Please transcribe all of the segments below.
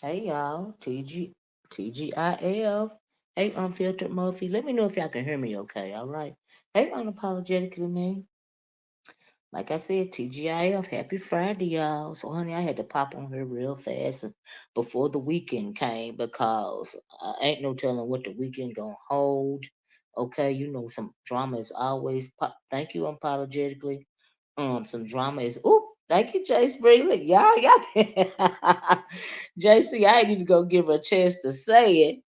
Hey y'all, TGIF. Hey, Unfiltered Murphy. Let me know if y'all can hear me okay, all right? Hey, Unapologetically Me. Like I said, TGIF, happy Friday, y'all. So, honey, I had to pop on here real fast before the weekend came because ain't no telling what the weekend gonna hold. Okay, you know, some drama is always pop. Thank you, Unapologetically. Some drama is, oop, thank you, Jace Brinkley. Y'all. JC, I ain't even gonna give her a chance to say it.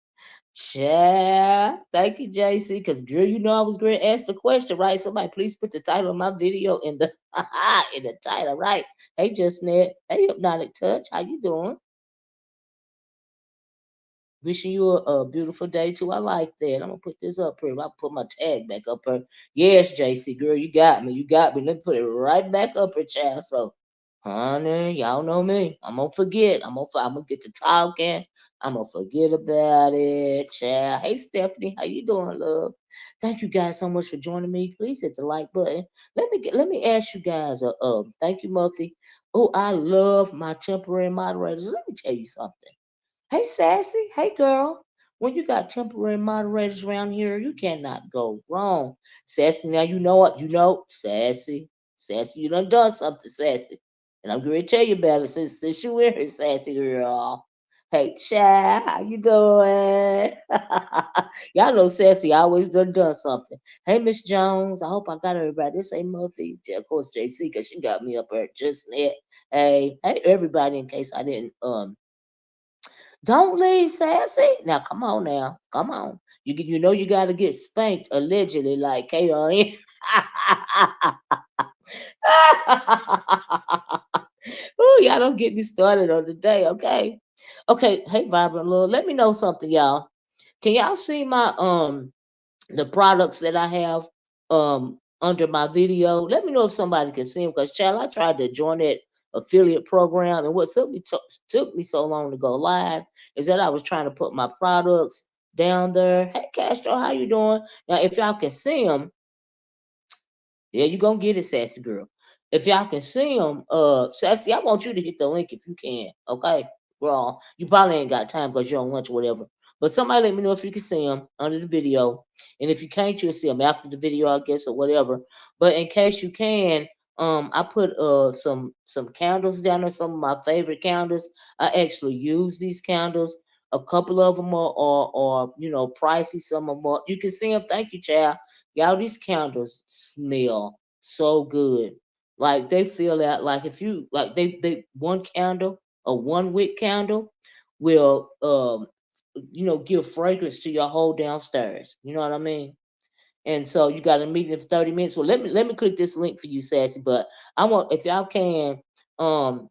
Yeah, thank you, JC. Because girl, you know I was going to ask the question, right? Somebody please put the title of my video in the in the title, right? Hey, Just Net. Hey, Hypnotic Touch. How you doing? Wishing you a beautiful day too. I like that. I'm gonna put this up here. I'll put my tag back up here. Yes, JC, girl, you got me. You got me. Let me put it right back up here, child. So, honey, y'all know me. I'm gonna forget. I'm gonna get to talking. I'm gonna forget about it, child. Hey, Stephanie, how you doing, love? Thank you guys so much for joining me. Please hit the like button. Let me ask you guys. Thank you, Muffy. Oh, I love my temporary moderators. Let me tell you something. Hey, Sassy. Hey, girl. When you got temporary moderators around here, you cannot go wrong. Sassy, now you know what? You know, Sassy. Sassy, you done something, Sassy. And I'm going to tell you about it since you in here, Sassy girl. Hey, Chad, how you doing? Y'all know Sassy always done something. Hey, Miss Jones. I hope I got everybody. This ain't Murphy. Of course, JC, because she got me up there just net. Hey, everybody, in case I didn't don't leave, Sassy. Now, come on now. Come on. You know you got to get spanked, allegedly, like KRN. Ooh, y'all don't get me started on the day, okay? Okay, hey, Vibrant Lord, let me know something, y'all. Can y'all see my the products that I have under my video? Let me know if somebody can see them, because child, I tried to join that affiliate program, and what took me so long to go live is that I was trying to put my products down there. Hey Castro, how you doing? Now if y'all can see them, yeah, you gonna get it, sassy girl. If y'all can see them, sassy, I want you to hit the link if you can. Okay, girl, you probably ain't got time because you're on lunch or whatever. But somebody let me know if you can see them under the video, and if you can't, you'll see them after the video, I guess, or whatever. But in case you can, I put some candles down there, some of my favorite candles. I actually use these candles. A couple of them are you know, pricey. Some of them are, you can see them. Thank you, child. Y'all, these candles smell so good. Like they feel that, like if you like they one candle, a one wick candle will you know, give fragrance to your whole downstairs. You know what I mean? And so you got a meeting in 30 minutes. Well, let me click this link for you, Sassy. But I want, if y'all can,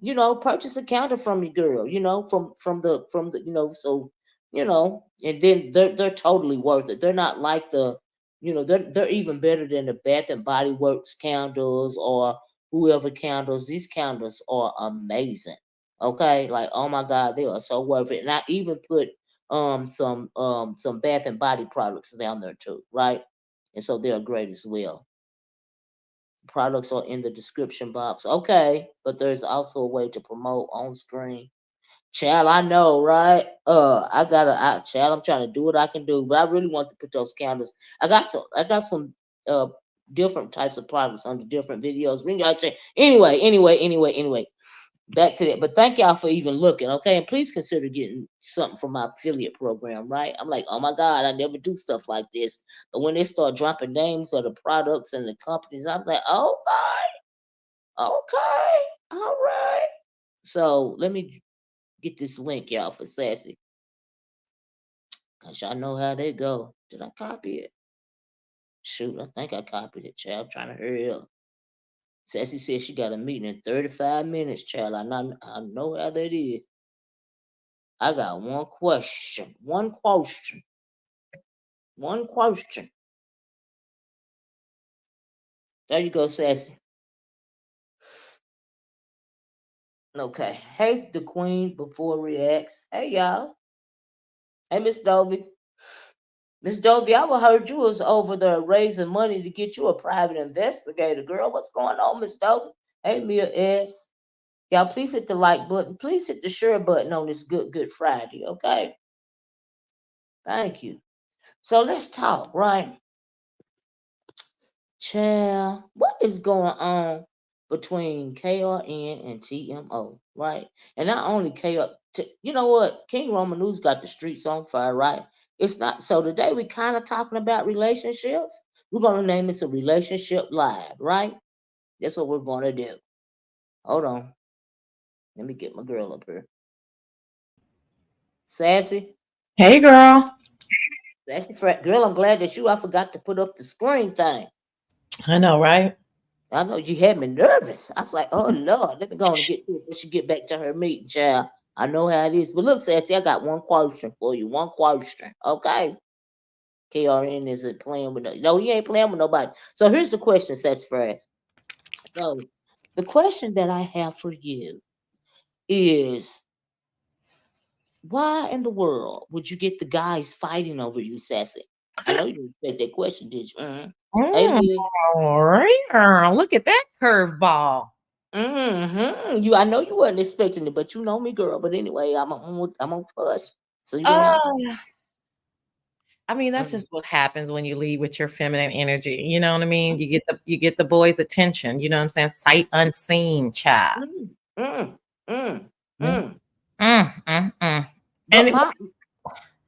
you know, purchase a candle from your girl, you know, from the you know, so you know, and then they're totally worth it. They're not like the, you know, they're even better than the Bath and Body Works candles or whoever candles. These candles are amazing. Okay, like oh my God, they are so worth it. And I even put some Bath and Body products down there too, right? And so they're great as well. Products are in the description box. Okay, but there's also a way to promote on screen. Child, I know, right? Child, I'm trying to do what I can do, but I really want to put those candles. I got some uh different types of products under different videos. We got to anyway, back to that. But thank y'all for even looking, okay? And please consider getting something from my affiliate program, right? I'm like, oh my God, I never do stuff like this. But when they start dropping names of the products and the companies, I'm like, okay, all right. So let me get this link, y'all, for Sassy. Cause y'all know how they go. Did I copy it? Shoot, I think I copied it, child. I'm trying to hurry up. Sassy said she got a meeting in 35 minutes, child. I know how that is. I got one question. One question. One question. There you go, Sassy. Okay. Hey, the queen before reacts. Hey, y'all. Hey, Miss Dovey. Miss Dovey, I heard you was over there raising money to get you a private investigator, girl. What's going on, Miss Dovey? Hey, Mia S. Y'all, please hit the like button. Please hit the share button on this Good Friday. Okay. Thank you. So let's talk, right? Child, what is going on between KRN and TMO, right? And not only you know what? King Roman News got the streets on fire, right? It's not so today we kind of talking about relationships. We're gonna name this a relationship live, right? That's what we're gonna do. Hold on. Let me get my girl up here. Sassy. Hey, girl. Girl, I'm glad that I forgot to put up the screen thing. I know, right? I know you had me nervous. I was like, oh Lord, let me go and get to it before she get back to her meeting, child. I know how it is. But look, Sassy, I got one question for you. One question. Okay. KRN isn't playing with no, he ain't playing with nobody. So here's the question, Sassy first. So the question that I have for you is why in the world would you get the guys fighting over you, Sassy? I know you didn't expect that question, did you? Mm-hmm. Hey, Mm, Liz. look at that curveball. You, I know you wasn't expecting it, but you know me, girl. But anyway, I'm on push, so you don't have. Uh, I mean, that's Mm, just what happens when you lead with your feminine energy. You know what I mean? You get the boys' attention. You know what I'm saying? Sight unseen, child. mm, mm, mm, Mm, mm. mm. And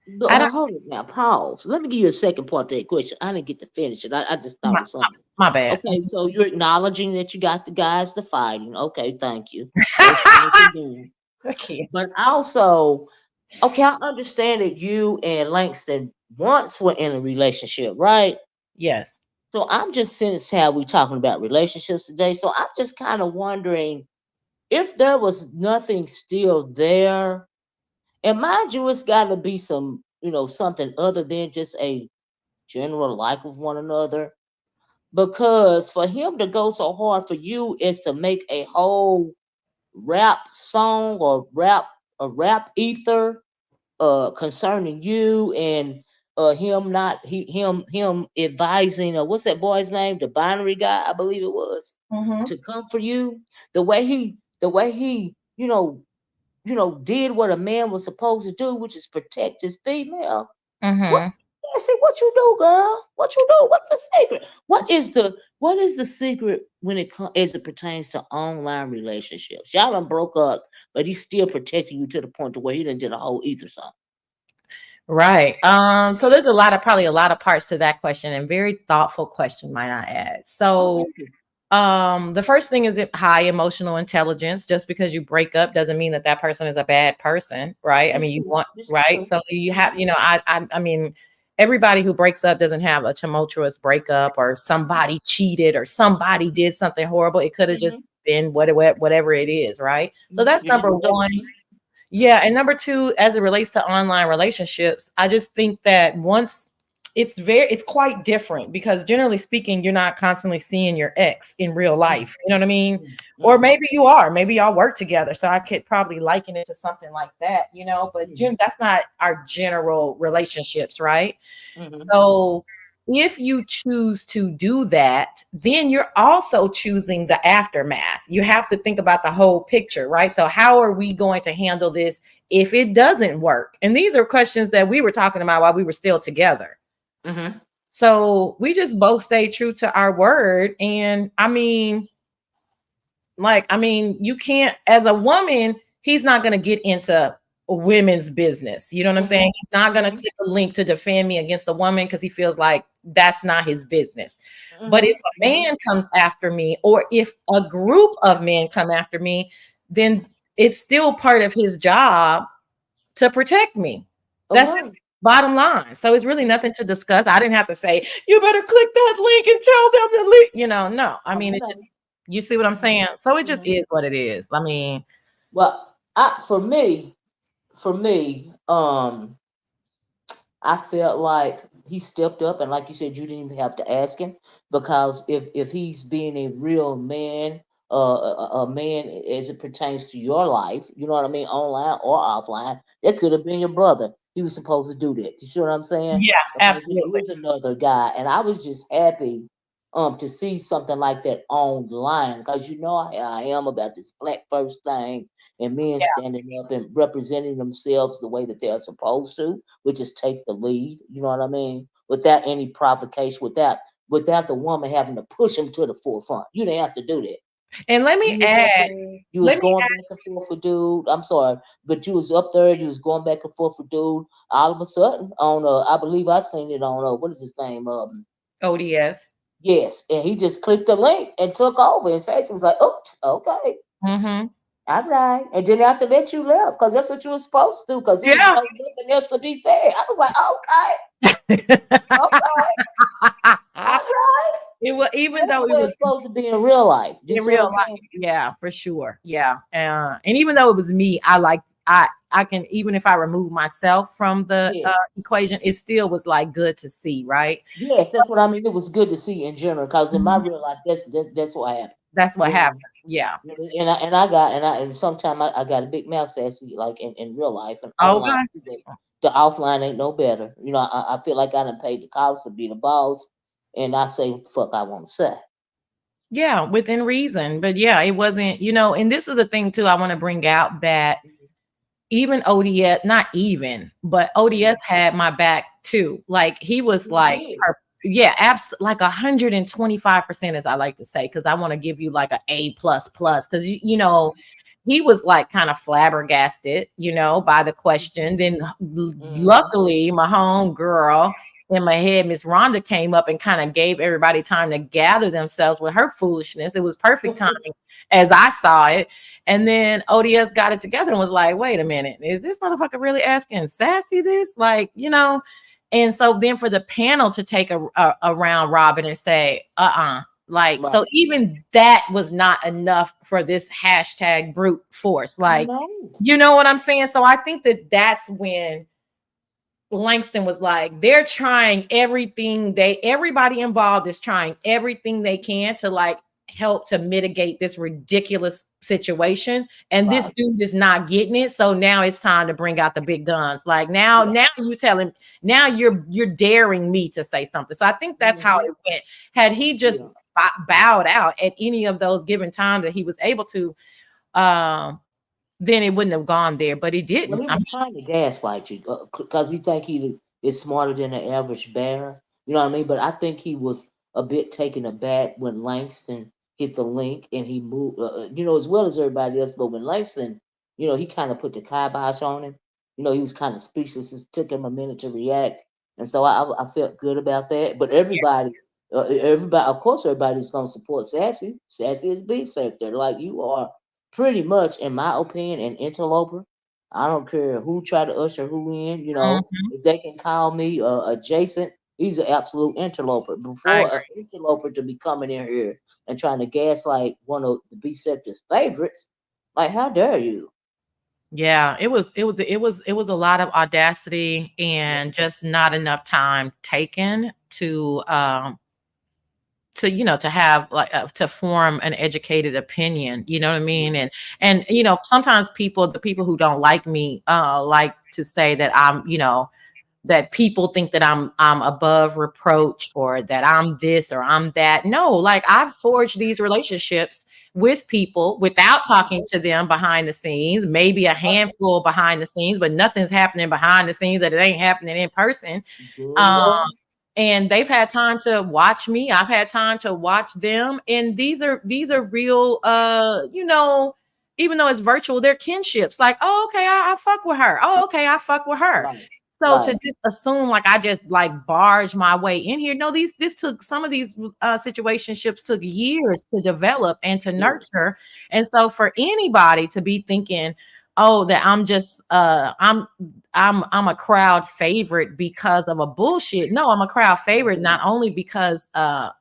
But I don't. hold it now, pause. Let me give you a second part to that question. I didn't get to finish it. I just thought My, of something. my bad. Okay, so you're acknowledging that you got the guys to fighting. Okay, thank you. First thing again. Okay. But also, okay, I understand that you and Langston once were in a relationship, right? Yes. So I'm just since how we talking about relationships today. So I'm just kind of wondering if there was nothing still there. And mind you, it's got to be some, something other than just a general like of one another. Because for him to go so hard for you is to make a whole rap song or rap ether concerning you and him not him advising what's that boy's name, the binary guy, I believe it was, Mm-hmm. to come for you. The way he did what a man was supposed to do, which is protect his female. What Mm-hmm. see what you do, girl? What you do? What's the secret? What is the secret when as it pertains to online relationships? Y'all done broke up, but he's still protecting you to the point to where he done did a whole ether song. Right. So there's probably a lot of parts to that question, and very thoughtful question, might I add. Oh, So, thank you. the first thing is high emotional intelligence. Just because you break up doesn't mean that that person is a bad person, right? I It's mean, you true. want It's right. true. So you have, Mhm. I mean, everybody who breaks up doesn't have a tumultuous breakup, or somebody cheated, or somebody did something horrible. It could have just Mhm. been whatever it is, right? So that's You just number stuck one. to. Yeah, and number two, as it relates to online relationships, I just think that once it's quite different, because generally speaking, you're not constantly seeing your ex in real life. You know what I mean? Or Mm-hmm. maybe you are. Maybe y'all work together. So I could probably liken it to something like that, but Mm-hmm. that's not our general relationships, right? Mm-hmm. So if you choose to do that, then you're also choosing the aftermath. You have to think about the whole picture, right? So, how are we going to handle this if it doesn't work? And these are questions that we were talking about while we were still together. Mm-hmm. So, we just both stay true to our word. And you can't, as a woman, he's not going to get into women's business. You know what I'm Mm-hmm. saying? He's not going to Mm-hmm. click a link to defend me against a woman because he feels like that's not his business. But if a Mm-hmm. man comes after me, or if a group of men come after me, then it's still part of his job to protect me. That's his Agree. bottom line. So it's really nothing to discuss. I didn't have to say, you better click that link and tell them to leave. No. I mean, you see what I'm saying? So it just Mm-hmm. is what it is. I mean, Well, for me, I felt like he stepped up, and like you said, you didn't even have to ask him because if he's being a real man, a man as it pertains to your life, you know what I mean, online or offline, that could have been your brother. He was supposed to do that. You see what I'm saying? yeah, Because it absolutely. is another guy, and I was just happy. to see something like that online, because you know how I am about this black first thing and men standing up and representing themselves the way that they are supposed to, which is take the lead. You know what I mean? Without any provocation, without the woman having to push him to the forefront. You didn't have to do that. And let me You was up add, there. You was let me going back and forth with dude. I'm sorry, but you was up there. You was going back and forth with dude. All of a sudden, on I believe I seen it on what is his name? ODS. Yes, and he just clicked the link and took over. And Sasha was like, "Oops, okay, Mm-hmm. all right." And then after that, you left because that's what you were supposed to do because it was Yeah. nothing else to be said. I was like, okay, all right. It was, even That's though the it way it's was supposed to be in real life. You in see what real I'm life, saying? yeah, for sure, yeah. And even though it was me, I can, even if I remove myself from the Yeah. equation, it still was like good to see, right? Yes, that's what I mean. It was good to see in general because in my Mhm. real life, that's what happened. That's what You know, happened. Yeah. and sometimes I got a big mouth sassy like in real life and online. Okay. But the offline ain't no better. You know, I feel like I done paid the cost to be the boss, and I say what the fuck I want to say. Yeah, within reason. But yeah, it wasn't, and this is the thing too, I want to bring out that even ODS, not even, but ODS Mhm. had my back too. Like he was He like, did. yeah, like 125%, as I like to say, because I want to give you like a A++, because he was like kind of flabbergasted, by the question. Then Mhm. luckily, my home girl in my head, Miss Rhonda, came up and kind of gave everybody time to gather themselves with her foolishness. It was perfect timing as I saw it. And then ODS got it together and was like, wait a minute, is this motherfucker really asking Sassy this? Like, and so then for the panel to take a round robin and say, like, Right. so even that was not enough for this hashtag brute force. Like, No. you know what I'm saying? So I think that that's when Langston was like, they're trying everybody involved is trying everything they can to like help to mitigate this ridiculous situation. And this Right. dude is not getting it. So now it's time to bring out the big guns. Like now, Yeah. now you tell him, now you're daring me to say something. So I think that's how Mhm. it went. Had he just Yeah. bowed out at any of those given times that he was able to, um, then it wouldn't have gone there, but it Well, didn't. he was trying to gaslight you because he think he is smarter than the average bear. You know what I mean? But I think he was a bit taken aback when Langston hit the link and he moved, as well as everybody else. But when Langston, he kind of put the kibosh on him. He was kind of speechless. It took him a minute to react, and so I felt good about that. But everybody, of course, everybody's gonna support Sassy. Sassy is beef sector, like you are pretty much, in my opinion, an interloper. I don't care who try to usher who in. Mhm. If they can call me adjacent, he's an absolute interloper. I Before an interloper to be coming in here and trying to gaslight one of the B sector's favorites, like how dare you? Yeah, it was a lot of audacity Yeah, and just not enough time taken to have like to form an educated opinion, you know what I yeah, mean? And yeah, sometimes the people who don't like me like to say that I'm, that people think that I'm above reproach or that I'm this or I'm that. No, like I've forged these relationships with people without talking to them behind the scenes, maybe a handful behind the scenes, but nothing's happening behind the scenes that it ain't happening in person. Um, yeah, and they've had time to watch me. I've had time to watch them. And these are real even though it's virtual, they're kinships. Like, oh, okay, I fuck with her. Oh, okay, I fuck with her. right, So to right, just assume like I just like barge my way in here. No, this took some of these situationships took years to develop and to yeah, nurture. And so for anybody to be thinking, oh, that I'm just I'm a crowd favorite because of a bullshit. No, I'm a crowd favorite not only because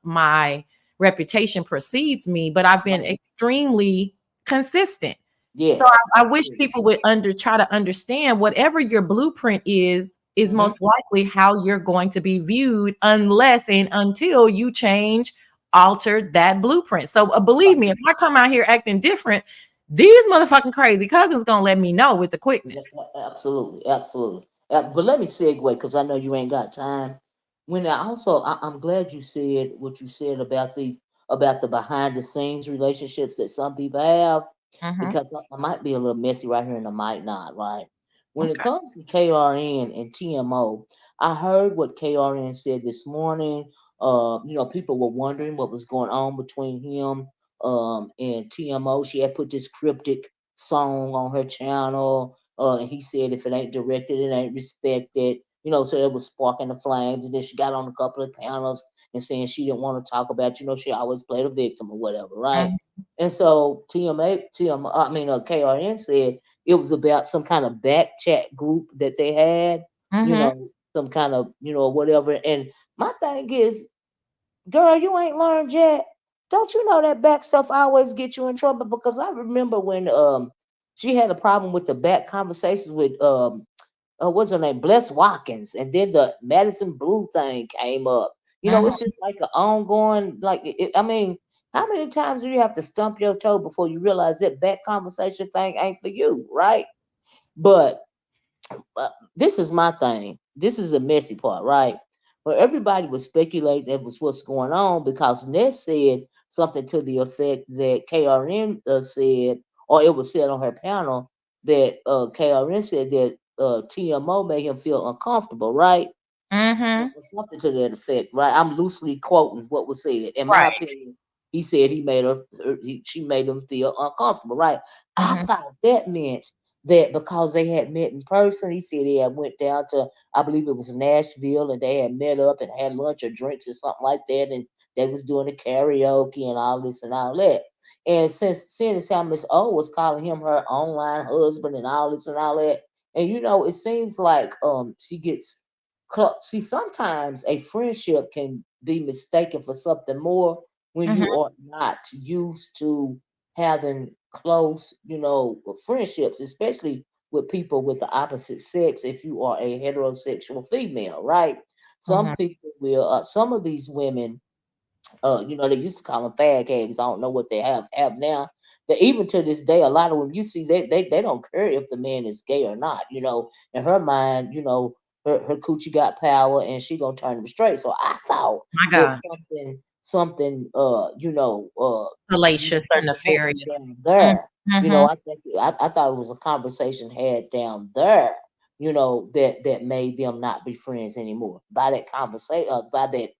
my reputation precedes me, but I've been right, extremely consistent. So yes, I wish people would try to understand whatever your blueprint is hmm, most likely how you're going to be viewed unless and until you change, alter that blueprint. So believe right. me, if I come out here acting different, these motherfucking crazy cousins gonna let me know with the Yeah, quickness. absolutely, absolutely. But let me segue because I know you ain't got time. when I also I'm glad you said what you said about these, about the behind the scenes relationships that some people have, Mm-hmm. because I might be a little messy right here and I might not, right? When it Okay. comes to KRN and TMO, I heard what KRN said this morning. People were wondering what was going on between him and TMO. She had put this cryptic song on her channel, and he said if it ain't directed, it ain't respected. So it was sparking the flames. And then she got on a couple of panels and saying she didn't want to talk about, she always played a victim or whatever, right? And so KRN said it was about some kind of back chat group that they had, Mm-hmm. some kind of, whatever. And my thing is, girl, you ain't learned yet. Don't you know that back stuff always get you in trouble? Because I remember when she had a problem with the back conversations with what's her name, Bless Watkins, and then the Madison Blue thing came up. It's Mm-hmm. just like an ongoing, like I mean, how many times do you have to stump your toe before you realize that back conversation thing ain't for you, right? But this is my thing. This is the messy part, right? Where everybody was speculating that was what's going on because Ness said something to the effect that KRN said, or it was said on her panel that KRN said that TMO made him feel uncomfortable, right? Or Mm-hmm. something to that effect, right? I'm loosely quoting what was said. In my Right. opinion, he said she made him feel uncomfortable, right? I Mm-hmm. thought that meant that because they had met in person, he said they had went down to, I believe it was Nashville, and they had met up and had lunch or drinks or something like that, and they was doing the karaoke and all this and all that. And since seeing as how Miss O was calling him her online husband and all this and all that, and it seems like she gets see, sometimes a friendship can be mistaken for something more when Mm-hmm. you are not used to having close, friendships, especially with people with the opposite sex. If you are a heterosexual female, right? Some Mm-hmm. people will, some of these women, they used to call them fag hags. I don't know what they have now. That even to this day, a lot of them you see they don't care if the man is gay or not. In her mind, her coochie got power and she gonna turn him straight. So I thought My that God. something Salacious or provoking nefarious. down there. Mm-hmm. I thought it was a conversation had down there. That made them not be friends anymore by that conversation, by that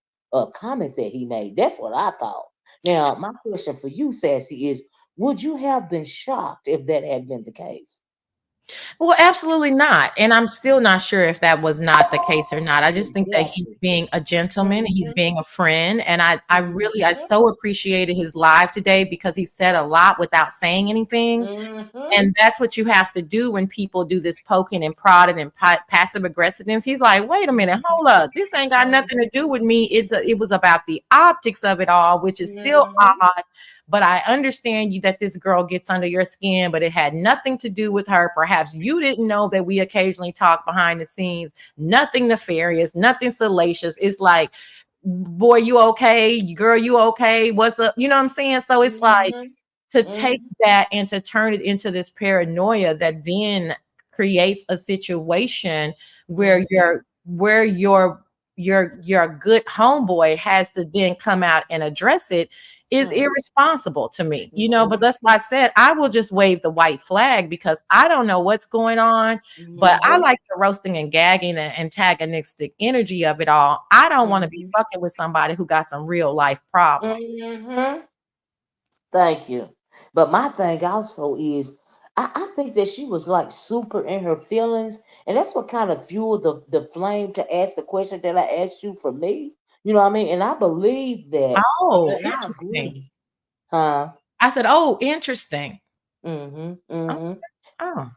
comment that he made. That's what I thought. Now, my question for you, Sassy, is would you have been shocked if that had been the case? Well, absolutely not. And I'm still not sure if that was not the case or not. I just think that he's Exactly. being a gentleman, he's Mm-hmm. being a friend. And I really, I Mm-hmm. so appreciated his live today because he said a lot without saying anything. Mm-hmm. And that's what you have to do when people do this poking and prodding and passive aggressiveness. He's like, wait a minute, hold up. This ain't got nothing to do with me. It was about the optics of it all, which is still Mm-hmm. odd. But I understand you that this girl gets under your skin, but it had nothing to do with her. Perhaps you didn't know that we occasionally talk behind the scenes. Nothing nefarious, nothing salacious. It's like, boy, you okay? Girl, you okay? What's up? You know what I'm saying? So it's like, Mm-hmm. to take Mm-hmm. that and to turn it into this paranoia that then creates a situation where Mm-hmm. your good homeboy has to then come out and address it is irresponsible to me, but Mm-hmm. that's why I said I will just wave the white flag because I don't know what's going on, but I Mm-hmm. like the roasting and gagging and antagonistic energy of it all. I don't want to be Mm-hmm. fucking with somebody who got some real life problems. Mm-hmm. Thank you. But my thing also is, I think that she was like super in her feelings, and that's what kind of fueled the flame to ask the question that I asked you for me. You know what I mean? And I believe that, Oh, and I interesting. agree, huh? I said, "Oh, interesting." Mm-hmm. Oh, Mm-hmm. oh.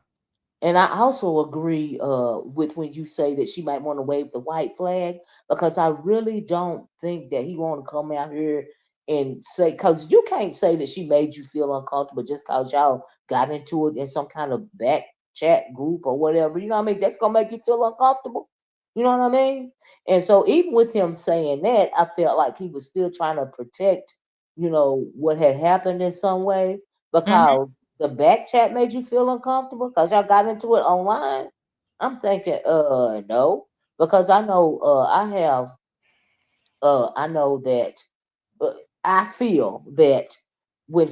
And I also agree with when you say that she might want to wave the white flag because I really don't think that he want to come out here and say, because you can't say that she made you feel uncomfortable just because y'all got into it in some kind of back chat group or whatever. You know what I mean? That's gonna make you feel uncomfortable. You know what I mean? And so even with him saying that, I felt like he was still trying to protect, what had happened in some way Mhm. because the back chat made you feel uncomfortable because y'all got into it online. I'm thinking, no, because I know I have. I know that uh, I feel that when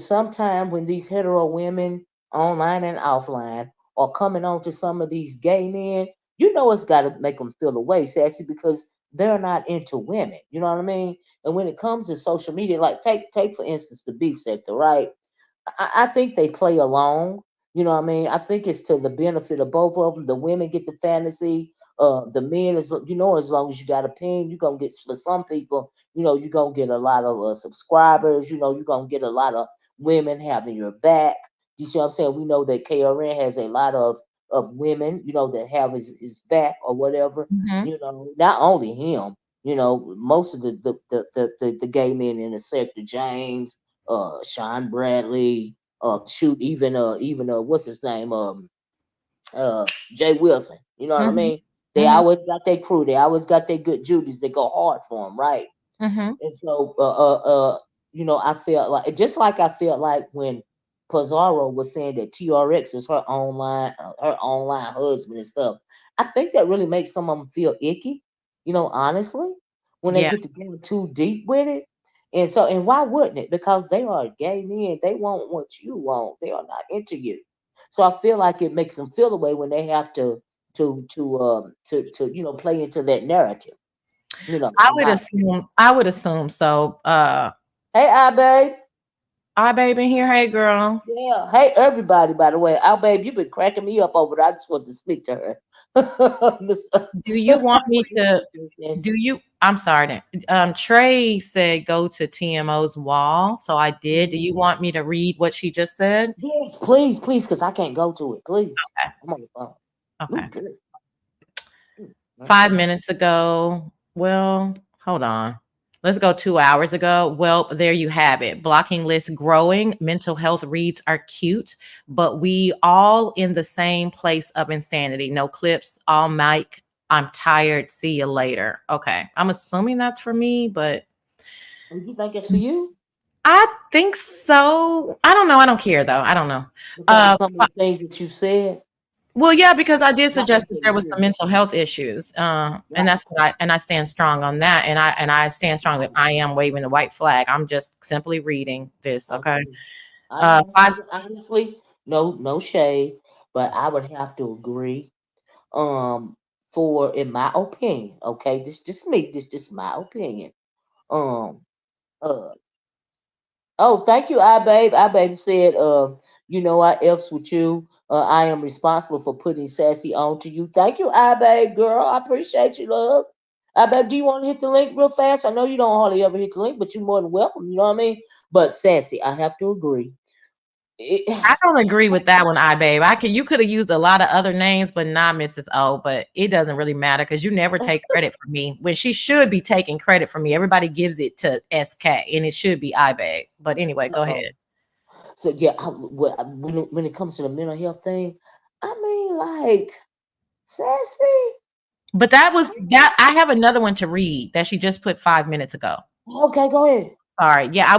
these hetero women online and offline are coming on to some of these gay men, you know it's got to make them feel away, sassy, because they're not into women. You know what I mean? And when it comes to social media, like take for instance the beef sector, right? I think they play along. You know what I mean? I think it's to the benefit of both of them. The women get the fantasy. The men is, as long as you got a pin, you're gonna get, for some people, you're gonna get a lot of subscribers. You're gonna get a lot of women having your back. You see what I'm saying? We know that KRN has a lot of women, that have his back or whatever. Mhm. Not only him. Most of the gay men in the sector, James, Sean Bradley, shoot, even what's his name, Jay Wilson. You know what I Mhm. mean? They Mhm. always got their crew. They always got their good Judies. They go hard for them, right? Mhm. And so, I felt like I felt like when Pizarro was saying that TRX was her online husband and stuff. I think that really makes some of them feel icky, honestly, when they Yeah. get to going too deep with it. And why wouldn't it? Because they are gay men. They want what you want. They are not into you. So I feel like it makes them feel the way when they have to play into that narrative. About I would assume so. hey, I babe. I babe in here. Hey girl. Yeah. Hey, everybody, by the way. Our babe, you've been cracking me up over there. I just wanted to speak to her. Miss- Do you want me what you to speak to, Nancy? do you I'm sorry. Trey said go to TMO's wall. So I did. Do you Mhm. want me to read what she just said? Yes, please, please, because I can't go to it. Please. Okay. I'm on the phone. Ooh, Okay. good. Ooh, nice. 5 minutes ago. Well, hold on. Let's go 2 hours ago. Well, there you have it. Blocking list growing. Mental health reads are cute, but we all in the same place of insanity. No clips, all mic. I'm tired. See you later. Okay. I'm assuming that's for me, but Oh, you think it's for you? I think so. I don't know. I don't care though. I don't know. Because of Uh, some of the things that you said? Well, yeah, because I did Not suggest that there necessarily was some you. mental health issues, and Right. that's what I stand strong on that, and I stand strong that Right. I am waving the white flag. I'm just simply reading this, okay? Okay. I 5. honestly, no shade, but I would have to agree. Um, for in my opinion, okay, this just me, this just my opinion. Um, uh, oh, thank you, I babe. I babe said, I F's with you. I am responsible for putting sassy on to you. Thank you, I babe, girl. I appreciate you, love. I babe, do you want to hit the link real fast? I know you don't hardly ever hit the link, but you're more than welcome. You know what I mean? But sassy, I have to agree. It, I don't agree with that one, I babe. You could have used a lot of other names, but not Mrs. O. But it doesn't really matter because you never take credit for me when she should be taking credit for me. Everybody gives it to SK, and it should be I babe. But anyway, go uh-oh. ahead. So yeah, when it comes to the mental health thing, I mean, like sassy. But that was that. I have another one to read that she just put 5 minutes ago. Okay, go ahead. Sorry. Yeah, I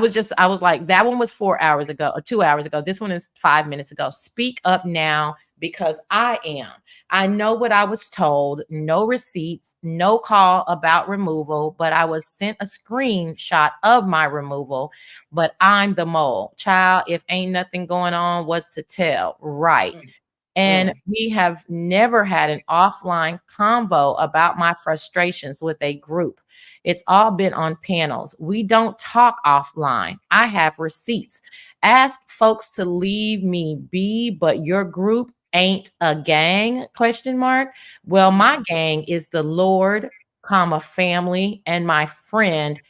was like, that one was 4 hours ago or 2 hours ago. This one is 5 minutes ago. Speak up now because I am. I know what I was told. No receipts, no call about removal, but I was sent a screenshot of my removal. But I'm the mole. Child, if ain't nothing going on, what's to tell? Right. Mm, And mm. we have never had an offline convo about my frustrations with a group. It's all been on panels. We don't talk offline. I have receipts. Ask folks to leave me be, but your group ain't a gang? Question mark. Well, my gang is the Lord, comma family, and my friend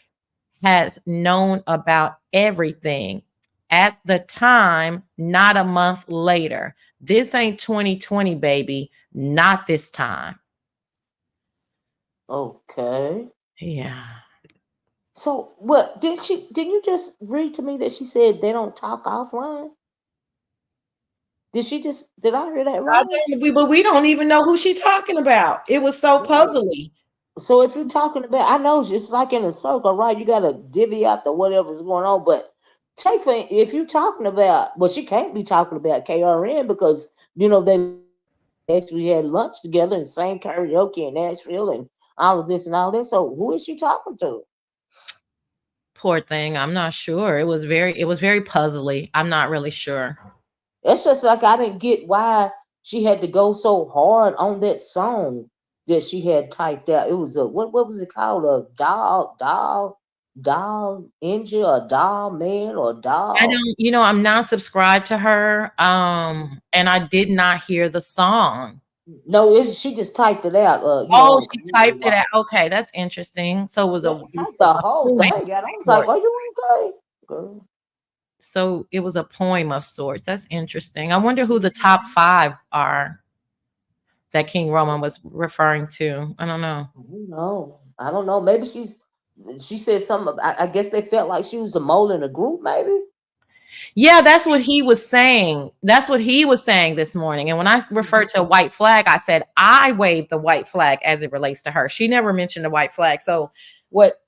has known about everything at the time, not a month later. This ain't 2020, baby. Not this time. Okay. Yeah. So what didn't you just read to me that she said they don't talk offline? Did I hear that wrong? But we don't even know who she talking about. It was so Right. puzzly. So if you're talking about, I know it's like in a circle, right? You gotta divvy out the whatever's going on, but if you're talking about, well, she can't be talking about KRN because they actually had lunch together and sang karaoke in Nashville and all of this and all that. So who is she talking to? Poor thing. I'm not sure. It was very puzzly. I'm not really sure. It's just like I didn't get why she had to go so hard on that song that she had typed out. It was a what was it called? A doll engine or doll man or I doll. don't, I'm not subscribed to her. And I did not hear the song. No, she just typed it out. Oh, On she community typed it out. wall. Okay, that's interesting. So it was Yeah, a she it's typed the a whole poem thing out. I of was like, "Are sorts. you okay, girl?" So it was a poem of sorts. That's interesting. I wonder who the top 5 are that King Roman was referring to. I don't know. I don't know. Maybe she said something. I guess they felt like she was the mole in the group. Maybe. Yeah, that's what he was saying. That's what he was saying this morning. And when I referred to a white flag, I said I waved the white flag as it relates to her. She never mentioned the white flag. So what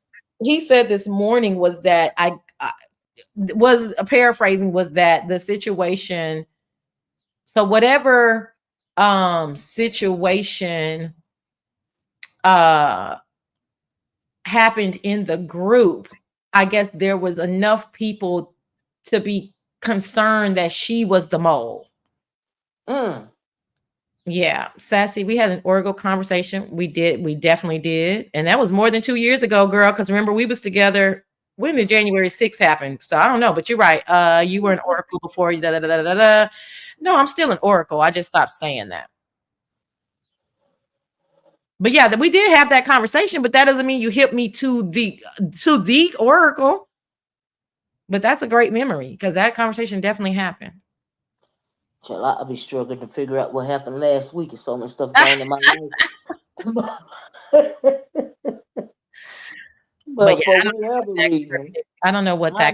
he said this morning was that I was paraphrasing, was that the situation, so whatever situation uh happened in the group, I guess there was enough people to be concerned that she was the mole. Mm. Yeah, Sassy, we had an Oracle conversation. We definitely did. And that was more than 2 years ago, girl. Because remember, we was together when did January 6th happen? So I don't know, but you're right. You were an Oracle before you. Da, da, da, da, da, da. No, I'm still an Oracle. I just stopped saying that. But yeah, that we did have that conversation, but that doesn't mean you hit me to the Oracle. But that's a great memory because that conversation definitely happened. Child, I'll be struggling to figure out what happened last week. There's so much stuff going in my life. But But yeah, for I don't know whatever what that reason, I don't know what that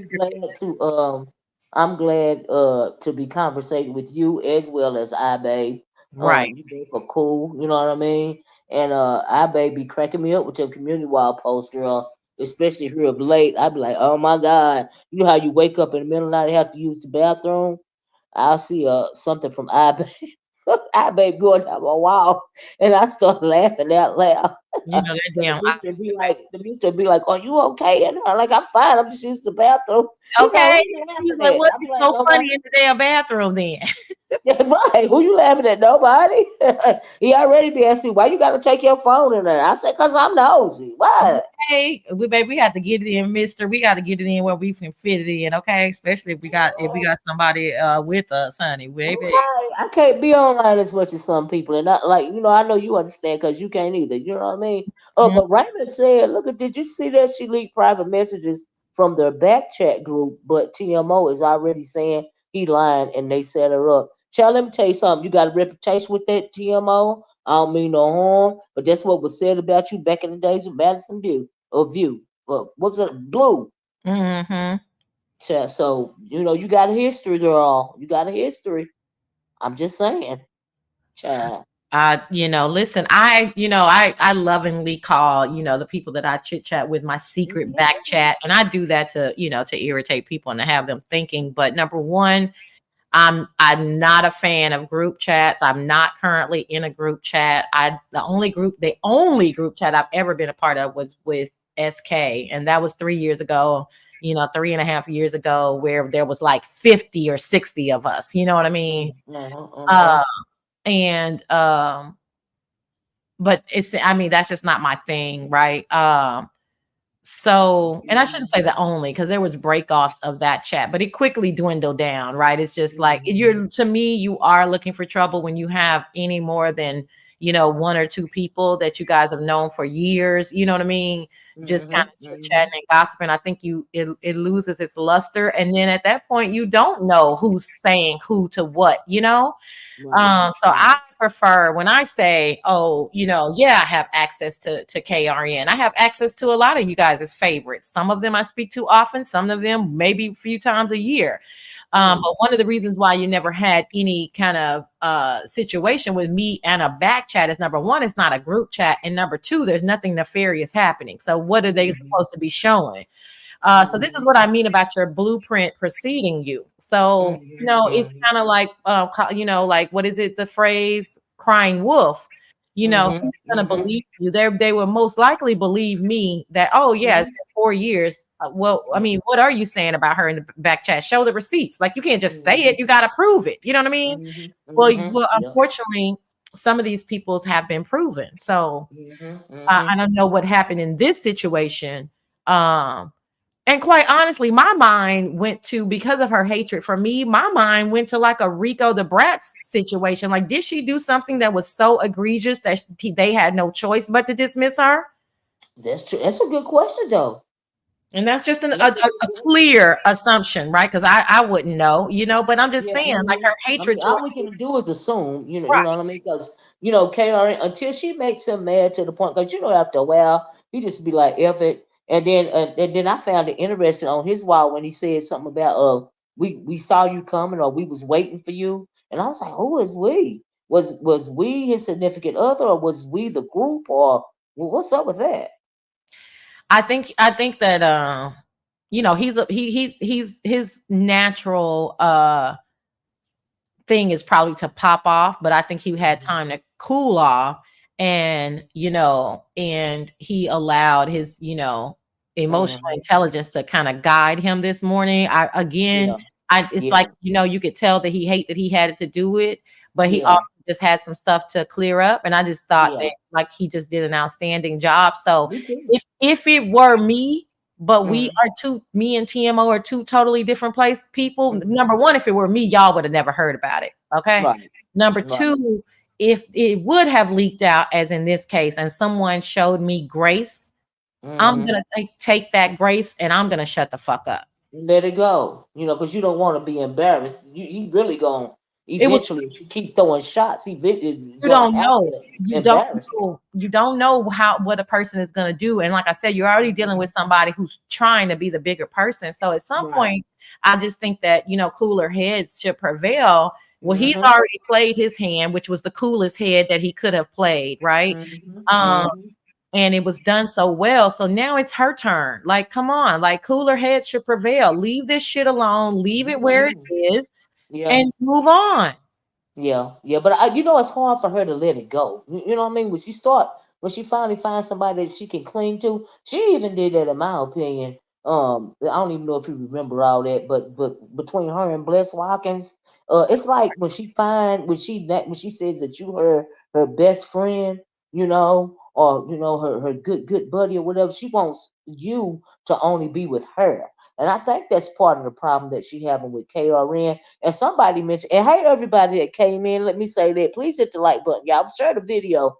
I'm glad to be conversating with you as well as I babe. right. You both are cool, you know what I mean? And I babe be cracking me up with your community wall post, girl. Especially here of late. I'd be like, oh my God. You know how you wake up in the middle of the night and have to use the bathroom? I'll see something from iBabe. iBabe going down my wall, and I start laughing out loud. You know that And damn. the mister be like, "Are you okay?" And I'm like, "I'm fine. I'm just using the bathroom." He's like, "Who Okay. you He's laughing like, at?" what's I'm like, so "Nobody." funny in the damn bathroom then? Yeah, right. Who you laughing at? Nobody. He already be asking me why you got to take your phone in there. I said, "Cause I'm nosy." What? Okay, we have to get it in, Mister. We got to get it in where we can fit it in, okay? Especially if we got somebody with us, honey, baby. Okay, I can't be online as much as some people, and not like I know you understand because you can't either. You know what I mean? Mhm. But Raymond said, "Look at, did you see that she leaked private messages from their back chat group?" But TMO is already saying he lying and they set her up. Child, let me tell you something. You got a reputation with that TMO. I don't mean no harm, but that's what was said about you back in the days of Madison View or View. What's it? Blue. Mhm. Child, so you got a history, girl. You got a history. I'm just saying, child. Listen, I lovingly call, the people that I chit chat with my secret back chat. And I do that to irritate people and to have them thinking. But number one, I'm not a fan of group chats. I'm not currently in a group chat. The only group chat I've ever been a part of was with SK. And that was 3 years ago, 3.5 years ago, where there was like 50 or 60 of us. You know what I mean? Uh, and but that's just not my thing, right? So, and I shouldn't say the only, because there was breakoffs of that chat, but it quickly dwindled down, right? It's just like to me, you are looking for trouble when you have any more than, one or two people that you guys have known for years. You know what I mean? Just kind of chit chatting and gossiping. I think it loses its luster. And then at that point, you don't know who's saying who to what. So I prefer when I say, oh, yeah, I have access to KRN. I have access to a lot of you guys' favorites. Some of them I speak to often, some of them maybe a few times a year. But one of the reasons why you never had any kind of situation with me and a back chat is, number one, it's not a group chat. And number two, there's nothing nefarious happening. So what are they supposed to be showing? So this is what I mean about your blueprint preceding you. So, it's kind of like, like, what is it? The phrase crying wolf, who's going to believe you? They will most likely believe me that, oh yeah, it's been 4 years. well, I mean, what are you saying about her in the back chat? Show the receipts. Like, you can't just say Mm-hmm. it. You got to prove it. You know what I mean? Mm-hmm. Mm-hmm. Well, Yep. unfortunately, some of these peoples have been proven. So Mm-hmm. I Mm-hmm. don't know what happened in this situation. Um, and quite honestly, my mind went to, because of her hatred for me, my mind went to like a Rico the Bratz situation. Like, did she do something that was so egregious that they had no choice but to dismiss her? That's true. That's a good question, though. And that's just That's a good a question. clear assumption, right? Because I wouldn't know, but I'm just Yeah, saying, like, mhm. her I hatred mean, all towards we me. can do is assume, you Right. know what I mean? Because KRN, until she makes him mad to the point, because after a while he just be like, "F it," and then I found it interesting on his wall when he said something about we saw you coming, or we was waiting for you, and I was like, who is we? Was we his significant other, or was we the group, or what's up with that? I think that he's his natural thing is probably to pop off, but I think he had Mhm. time to cool off, and and he allowed his emotional Mhm. intelligence to kind of guide him this morning. Yeah, It's yeah, like, you could tell that he had to do it, but he yeah, also just had some stuff to clear up, and I just thought yeah. that, like, he just did an outstanding job. So Me too. if it were me, but Mhm. me and TMO are two totally different place people. Mhm. Number one, if it were me, y'all would have never heard about it. Okay. Right, Number right. two, if it would have leaked out, as in this case, and someone showed me grace, I'm Mhm. gonna take that grace, and I'm gonna shut the fuck up. Let it go. Because you don't want to be embarrassed. He really going to It was eventually, if you keep throwing shots, he You going to don't have know. to You don't embarrass him. know. You don't know how what a person is going to do. And like I said, you're already dealing Mhm. with somebody who's trying to be the bigger person. So at some Right. point, I just think that cooler heads should prevail. Well, he's Mhm. already played his hand, which was the coolest head that he could have played, right? Mhm. Um, Mhm. and it was done so well. So now it's her turn. Like, come on, like, cooler heads should prevail. Leave this shit alone. Leave it where it Mhm. is, Yeah. and move on. Yeah, yeah, but it's hard for her to let it go. You know what I mean? When she finally finds somebody that she can cling to, she even did that, in my opinion. I don't even know if you remember all that, but between her and Bless Watkins, it's like when she says that you her best friend, or her good buddy or whatever. She wants you to only be with her, and I think that's part of the problem that she having with KRN. And somebody mentioned, and hey, everybody that came in, let me say that please hit the like button, y'all. Share the video.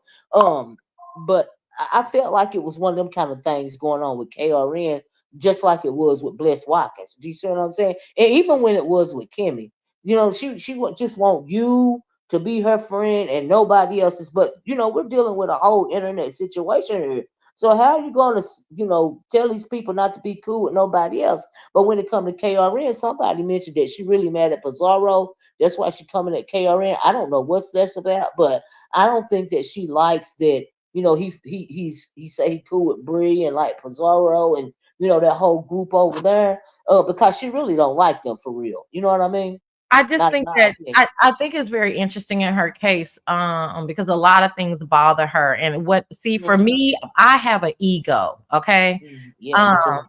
But I felt like it was one of them kind of things going on with KRN, just like it was with Bless Watkins. Do you see what I'm saying? And even when it was with Kimmy, just want you to be her friend and nobody else's. But we're dealing with a whole internet situation here. So how are you going to, tell these people not to be cool with nobody else? But when it comes to KRN, somebody mentioned that she really mad at Pizarro. That's why she coming at KRN. I don't know what's that's about, but I don't think that she likes that. He say he cool with Bree and like Pizarro and that whole group over there. Because she really don't like them for real. You know what I mean? I just Not in think my that opinion. I think it's very interesting in her case, because a lot of things bother her. And for Mhm. me, I have an ego, okay? Yeah, Um, me too.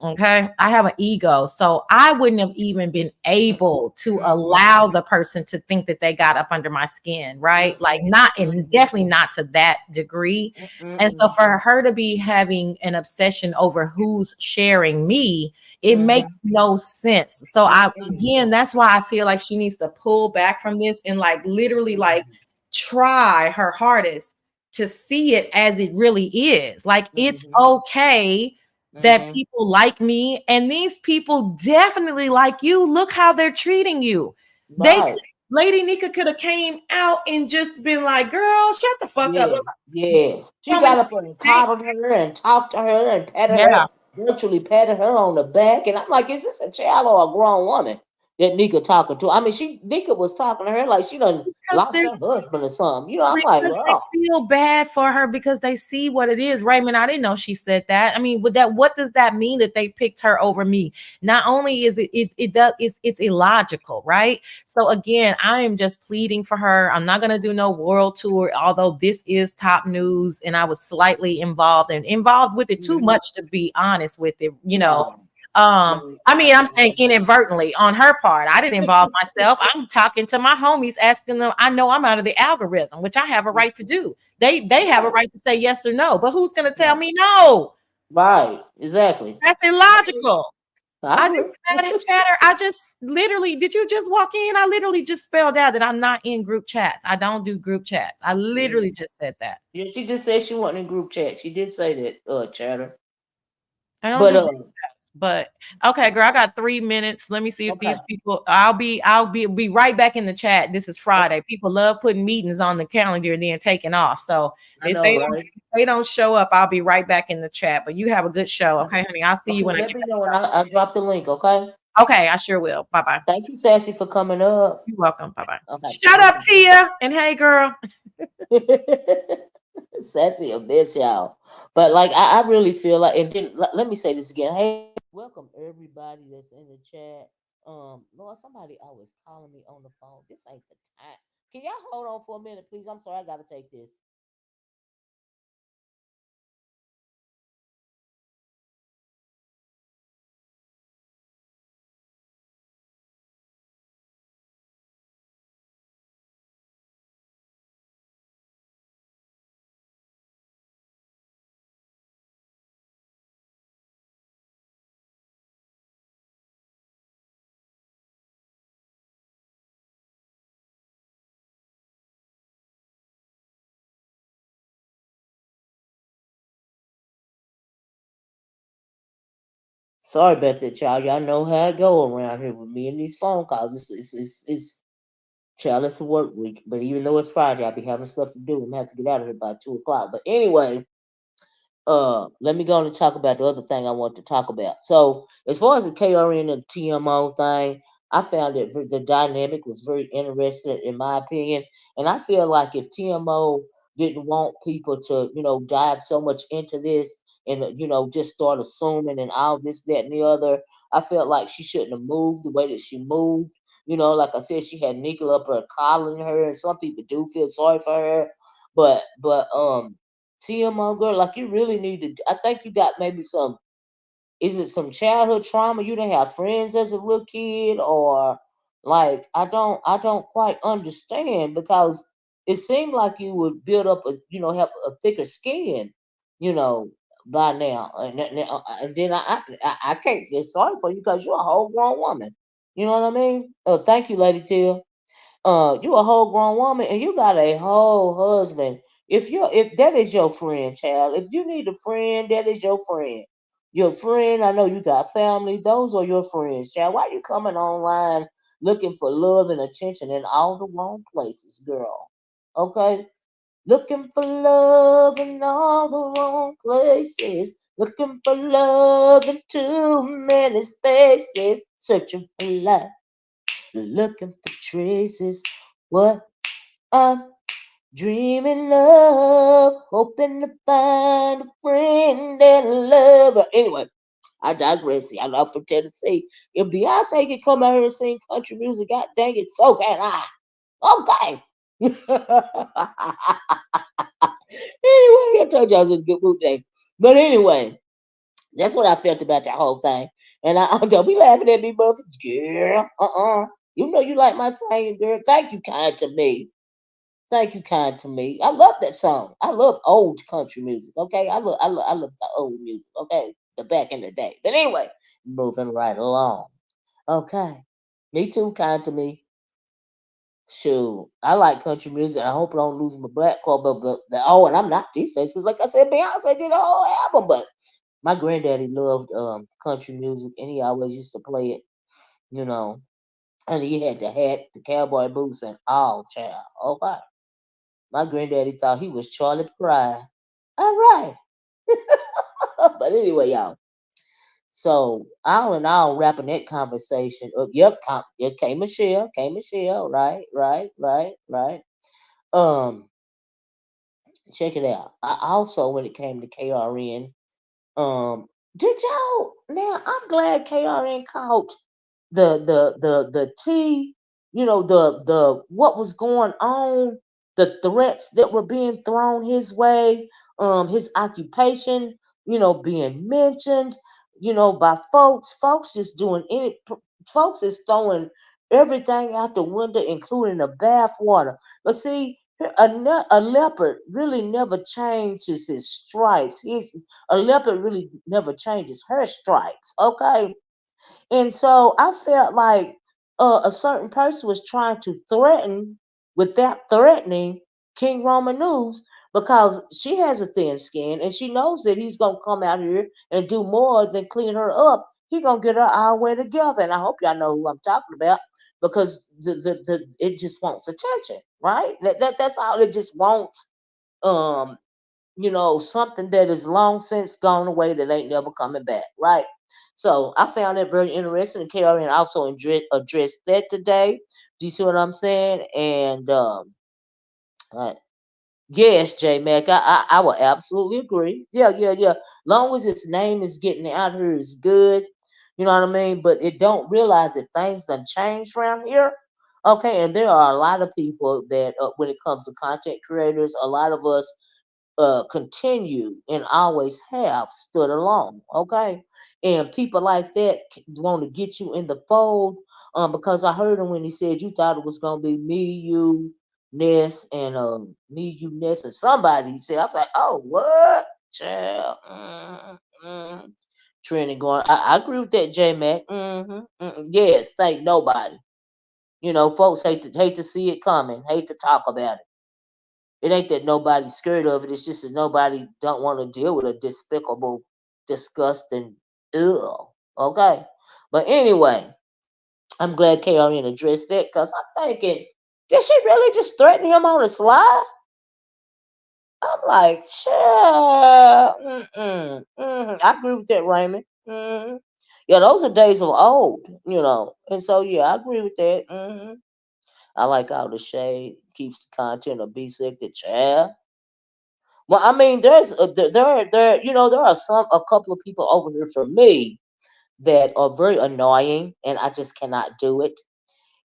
Okay, I have an ego, so I wouldn't have even been able to Mhm. allow the person to think that they got up under my skin, right? Like, Mhm. not, and Mhm. definitely not to that degree. And so Mhm. for her to be having an obsession over who's sharing me, it Mhm. makes no sense. So Mhm. again, that's why I feel like she needs to pull back from this and, like, literally, like, try her hardest to see it as it really is. Like, it's Mhm. okay that Mhm. people like me, and these people definitely like you. Look how they're treating you. They Right. Lady Nika could have came out and just been like, "Girl, shut the fuck up." Yes, yes. She Coming, got up and coddled her and talked to her and patted her, yeah. virtually patted her on the back. And I'm like, is this a child or a grown woman that Nika talking to? I mean, Nika was talking to her like she done because lost they're her husband or something. You know, I'm like, because they wow. feel bad for her because they see what it is. Raymond, I didn't know she said that. I mean, with that, what does that mean that they picked her over me? Not only is it's illogical, right? So again, I am just pleading for her. I'm not gonna do no world tour, although this is top news, and I was slightly involved with it too Mhm. much to be honest with it, you know. No, no, I mean, I'm saying inadvertently on her part. I didn't involve myself. I'm talking to my homies, asking them. I know I'm out of the algorithm, which I have a right to do. They have a right, right to say yes or no, but who's going to tell right, me no? right, exactly. That's I agree. illogical. I I just agree. said it, chatter. I just literally, did you just walk in? I literally just spelled out that I'm not in group chats. I don't do group chats. I literally just said that. Yeah, she just said she wasn't in group chat. She did say that, Chatter. I don't But do. But okay, girl, I got 3 minutes. Let me see if okay, these people. I'll be right back in the chat. This is okay. Friday. People love putting meetings on the calendar and then taking off. So I if know, they don't right? if they don't show up, I'll be right back in the chat. But you have a good show, okay, honey. I'll see you Okay, when I let get me know and I drop the link. Okay. back. Okay, I sure will. Bye bye. Thank you, Sassy, for coming up. You're welcome. Bye bye. Okay. Shut up, Tia. And hey, girl. Sassy a bitch, y'all. But like, I really feel like, and then let me say this again. Hey, welcome everybody that's in the chat. Lord, somebody always calling me on the phone. This ain't the time. Can y'all hold on for a minute, please? I'm sorry, I gotta take this. Sorry about that, child. Y'all know how it go around here with me and these phone calls. It's child, it's a work week. But even though it's Friday, I'll be having stuff to do. I'm gonna have to get out of here by 2 o'clock. But anyway, let me go on and talk about the other thing I want to talk about. So as far as the KRN and TMO thing, I found that the dynamic was very interesting in my opinion. And I feel like if TMO didn't want people to, dive so much into this and just start assuming and all this, that, and the other, I felt like she shouldn't have moved the way that she moved. Like I said, she had Nickel up her calling her, and some people do feel sorry for her. But TMO girl, like you really need to. I think you got maybe some. Is it some childhood trauma? You didn't have friends as a little kid, or like I don't quite understand because it seemed like you would build up have a thicker skin, you know, by now. And then I can't get sorry for you because you're a whole grown woman. You know what I mean? Thank you, Lady Till. You a whole grown woman and you got a whole husband. If that is your friend, child, if you need a friend, that is your friend. Your friend, I know you got family, those are your friends, child. Why you coming online looking for love and attention in all the wrong places, girl? Okay? Looking for love in all the wrong places. Looking for love in too many spaces. Searching for love, looking for traces. What I'm dreaming of, hoping to find a friend and a lover. Anyway, I digress. I'm not from Tennessee. If Beyonce can come out here and sing country music, god dang it, so can I. Okay. Anyway, I told you I was in a good mood day. But anyway, that's what I felt about that whole thing. And I don't be laughing at me, Buffy. Girl, You know you like my singing, girl. Thank you, kind to me. Thank you, kind to me. I love that song. I love old country music. Okay, I love the old music. Okay, the back in the day. But anyway, moving right along. Okay, me too, kind to me. Shoot, I like country music. I hope I don't lose my black card, but and I'm not these days because, like I said, Beyonce did a whole album. But my granddaddy loved country music, and he always used to play it. You know, and he had the hat, the cowboy boots, and all child. Okay. My granddaddy thought he was Charlie Pride. All right. But anyway, y'all. So all in all, wrapping that conversation up. Yep, okay, Michelle, okay, Michelle, right, right, right, right. Um, check it out. I also, when it came to KRN, um, did y'all? Now I'm glad KRN caught the T, the what was going on, the threats that were being thrown his way, his occupation, being mentioned, by folks just doing folks is throwing everything out the window, including the bath water. But see, a leopard really never changes his stripes. A leopard really never changes her stripes. Okay, and so I felt like a certain person was trying to threaten without threatening King Roman News because she has a thin skin and she knows that he's gonna come out here and do more than clean her up. He gonna get her our way together, and I hope y'all know who I'm talking about because the it just wants attention, right? That's all it just wants. Um, something that is long since gone away that ain't never coming back, right? So I found that very interesting. And KRN also addressed that today. Do you see what I'm saying? And uh, yes, J Mac, I will absolutely agree. Yeah, yeah, yeah. Long as its name is getting out here is good. You know what I mean? But it don't realize that things done changed around here. Okay, and there are a lot of people that, when it comes to content creators, a lot of us continue and always have stood alone. Okay, and people like that want to get you in the fold. Because I heard him when he said you thought it was gonna be me, you, Ness, and me, you, Ness, and somebody. He said, I was like, oh, what, child? Trending going. I agree with that, J Mac. Yes, thank nobody. Folks hate to see it coming, hate to talk about it. It ain't that nobody's scared of it. It's just that nobody don't want to deal with a despicable, disgusting, ugh. Okay. But anyway, I'm glad KRN addressed that because I'm thinking, did she really just threaten him on the slide? I'm like, child. I agree with that, Raymond. Yeah, those are days of old, And so, yeah, I agree with that. I like all the shade, keeps the content of B sick the child. Well, I mean, there are a couple of people over here for me that are very annoying, and I just cannot do it.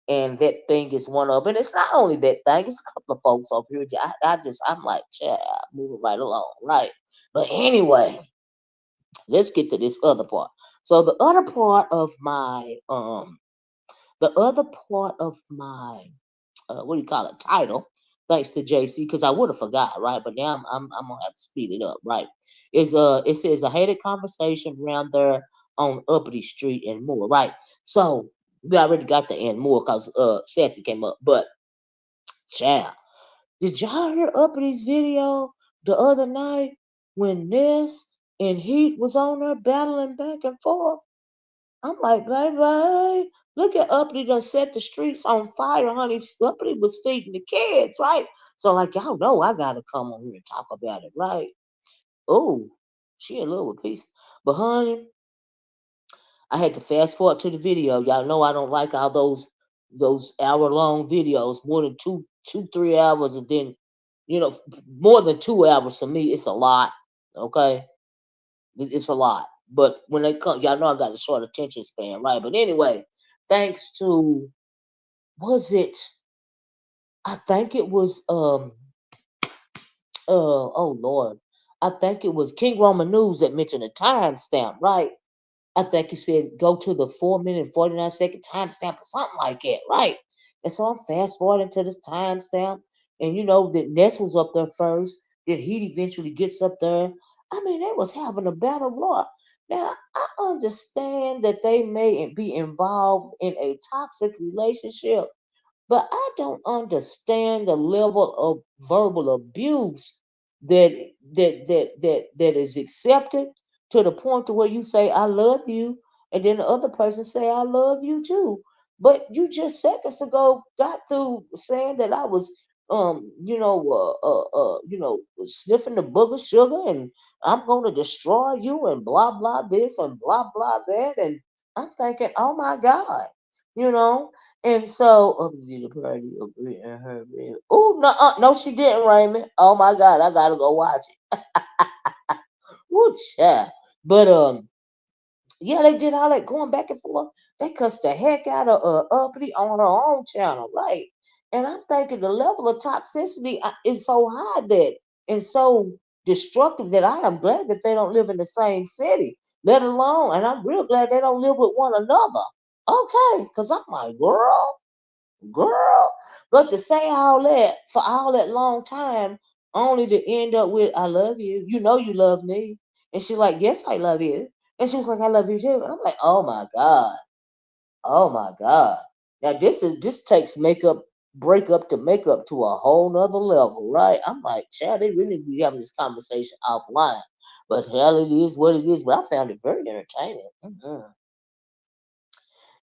And that thing is one of, and it's not only that thing; it's a couple of folks over here. I'm like, child, moving right along, right? But anyway, let's get to this other part. So the other part of my what do you call it, title, thanks to JC, because I would have forgot, right? But now I'm gonna have to speed it up, right? Is it says a hated conversation around there on Uppity Street and more, right? So we already got the and more because Sassy came up, but child, did y'all hear Uppity's video the other night when Ness and Heat was on there battling back and forth? I'm like, baby, look at Uppity done set the streets on fire, honey. Uppity was feeding the kids, right? So, like, y'all know I gotta come on here and talk about it, right? Oh, she in love with peace. But honey, I had to fast forward to the video. Y'all know I don't like all those hour-long videos, more than 3 hours, and then more than 2 hours for me, it's a lot. Okay, it's a lot. But when they come, y'all know I got a short attention span, right? But anyway, thanks to, was it? I think it was oh Lord, I think it was King Roman News that mentioned a timestamp, right? I think he said go to the 4 minute and 49 second timestamp or something like that, right? And so I'm fast forwarding to this timestamp, and that Ness was up there first. That he eventually gets up there. I mean, they was having a battle royal. Now I understand that they may be involved in a toxic relationship, but I don't understand the level of verbal abuse that that is accepted to the point to where you say I love you, and then the other person say I love you too. But you just seconds ago got through saying that I was sniffing the booger sugar, and I'm going to destroy you, and blah blah this and blah blah that, and I'm thinking, oh my God, you know. And so, did the party agree in her bed? Oh no, no, she didn't, Raymond. Oh my God, I gotta go watch it. Woo, yeah. But yeah, they did all that going back and forth. They cussed the heck out of Uppity on her own channel, right? And I'm thinking the level of toxicity is so high that and so destructive that I am glad that they don't live in the same city, let alone, and I'm real glad they don't live with one another. Okay, because I'm like, girl. But to say all that for all that long time, only to end up with, I love you. You know you love me. And she's like, yes, I love you. And she was like, I love you too. And I'm like, oh my God. Oh my God. Now this takes makeup breakup to makeup to a whole nother level, right? I'm like, child, they really need to be having this conversation offline. But hell, it is what it is. But I found it very entertaining.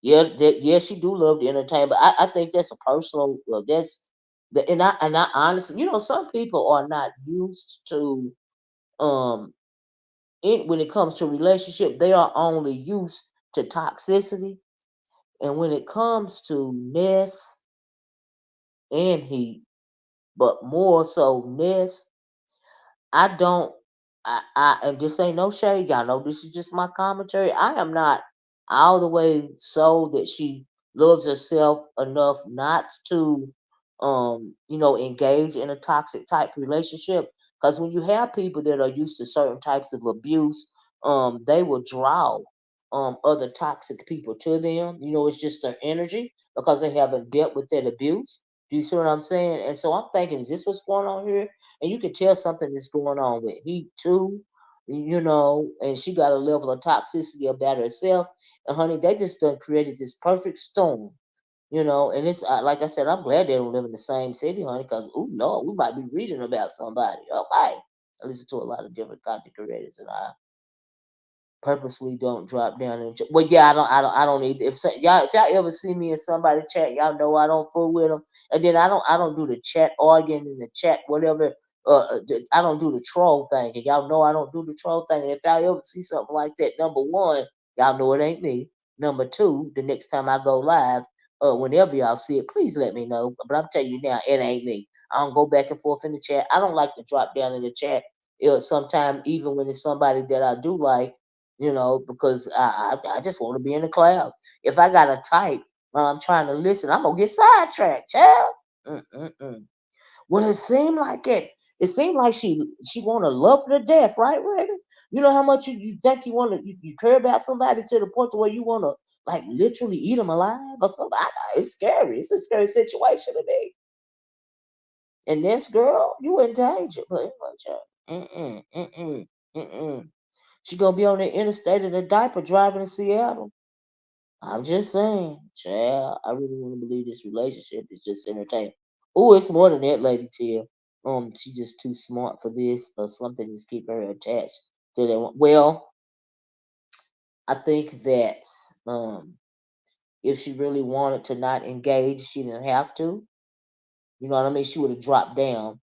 Yeah, yeah, she do love the entertainment. I think that's a personal. That's the and I honestly, some people are not used to um it when it comes to relationship. They are only used to toxicity, and when it comes to mess and heat, but more so mess. I don't. And this ain't no shade, y'all know. This is just my commentary. I am not all the way so that she loves herself enough not to, engage in a toxic type relationship. Because when you have people that are used to certain types of abuse, they will draw other toxic people to them. It's just their energy because they haven't dealt with that abuse. Do you see what I'm saying? And so I'm thinking, is this what's going on here? And you can tell something is going on with he too, and she got a level of toxicity about herself. And honey, they just done created this perfect storm, and it's like I said, I'm glad they don't live in the same city, honey, because oh no, we might be reading about somebody. Okay, I listen to a lot of different content creators, and I purposely don't drop down in. Well, yeah, I don't need. If y'all ever see me in somebody chat, y'all know I don't fool with them. And then I don't do the chat arguing in the chat, whatever. I don't do the troll thing, and y'all know I don't do the troll thing. And if y'all ever see something like that, number one, y'all know it ain't me. Number two, the next time I go live, whenever y'all see it, please let me know. But I'm telling you now, it ain't me. I don't go back and forth in the chat. I don't like to drop down in the chat. Sometimes even when it's somebody that I do like, because I just want to be in the clouds. If I got to type while I'm trying to listen, I'm gonna get sidetracked, child. Mm-mm-mm. Well, it seemed like it. It seemed like she want to love her to death, right, Raven? You know how much you think you want to you care about somebody to the point to where you want to like literally eat them alive or something. It's scary. It's a scary situation to me. And this girl, you in danger, but mm-mm, mm-mm, mm-mm. She gonna be on the interstate in a diaper driving to Seattle. I'm just saying, child. I really want to believe this relationship is just entertainment. Oh, it's more than that, Lady Tia. She just too smart for this, or something is keeping her attached to that one. Well, I think that if she really wanted to not engage, she didn't have to. You know what I mean? She would have dropped down,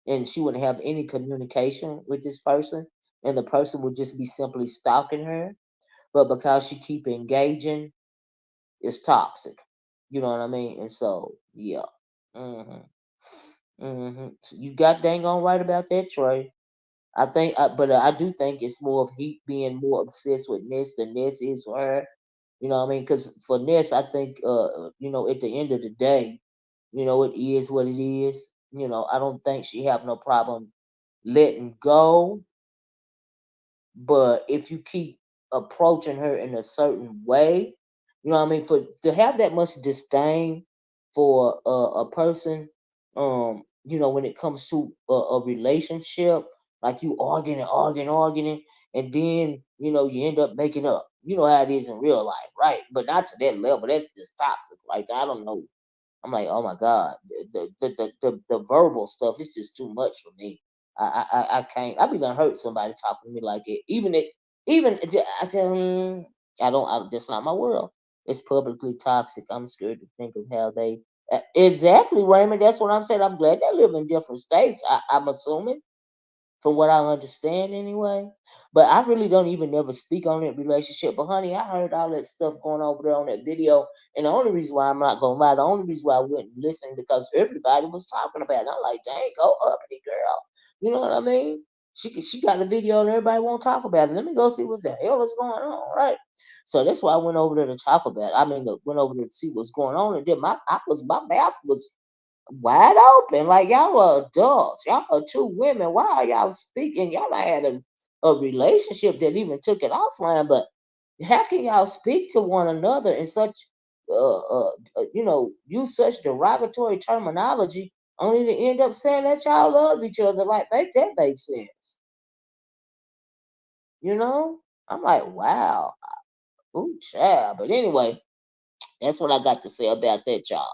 and she wouldn't have any communication with this person, and the person would just be simply stalking her. But because she keep engaging, it's toxic. You know what I mean? And so, yeah. hmm So you got dang on right about that, Trey. But I do think it's more of Heat being more obsessed with Ness than Ness is for her. You know what I mean? Because for Ness, I think, at the end of the day, it is what it is. I don't think she have no problem letting go, but if you keep approaching her in a certain way, you know what I mean, for to have that much disdain for a person, when it comes to a relationship, like you arguing and arguing, arguing, and then you end up making up. You know how it is in real life, right? But not to that level. That's just toxic. Like I don't know. I'm like, oh my god, the verbal stuff is just too much for me. I can't. I be gonna hurt somebody talking to me like it. I don't. That's not my world. It's publicly toxic. I'm scared to think of how they Exactly, Raymond. That's what I'm saying. I'm glad they live in different states. I'm assuming, from what I understand anyway. But I really don't even never speak on that relationship. But honey, I heard all that stuff going over there on that video, and the only reason why I'm not gonna lie, the only reason why I went and listened because everybody was talking about it. I'm like, dang, go uppity girl. You know what I mean? She got a video and everybody won't talk about it. Let me go see what the hell is going on, right? So that's why I went over there to talk about it. I mean, went over there to see what's going on, and then my mouth was wide open. Like y'all are adults. Y'all are two women. Why are y'all speaking? Y'all done had a relationship that even took it offline, but how can y'all speak to one another in such use such derogatory terminology only to end up saying that y'all love each other? Like make that make sense. You know? I'm like, wow. Ooh, child. But anyway, that's what I got to say about that, y'all.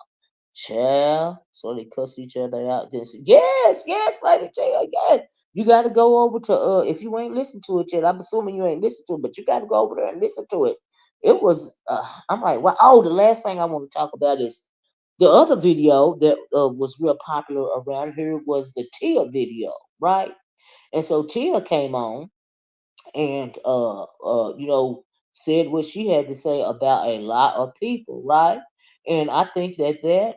Child. So they cuss each other out. Then yes, yes, let me tell you, yes. You got to go over to if you ain't listened to it yet. I'm assuming you ain't listened to it, but you got to go over there and listen to it. It was I'm like, wow. Oh, the last thing I want to talk about is the other video that was real popular around here was the Tia video, right? And so Tia came on and said what she had to say about a lot of people, right? And I think that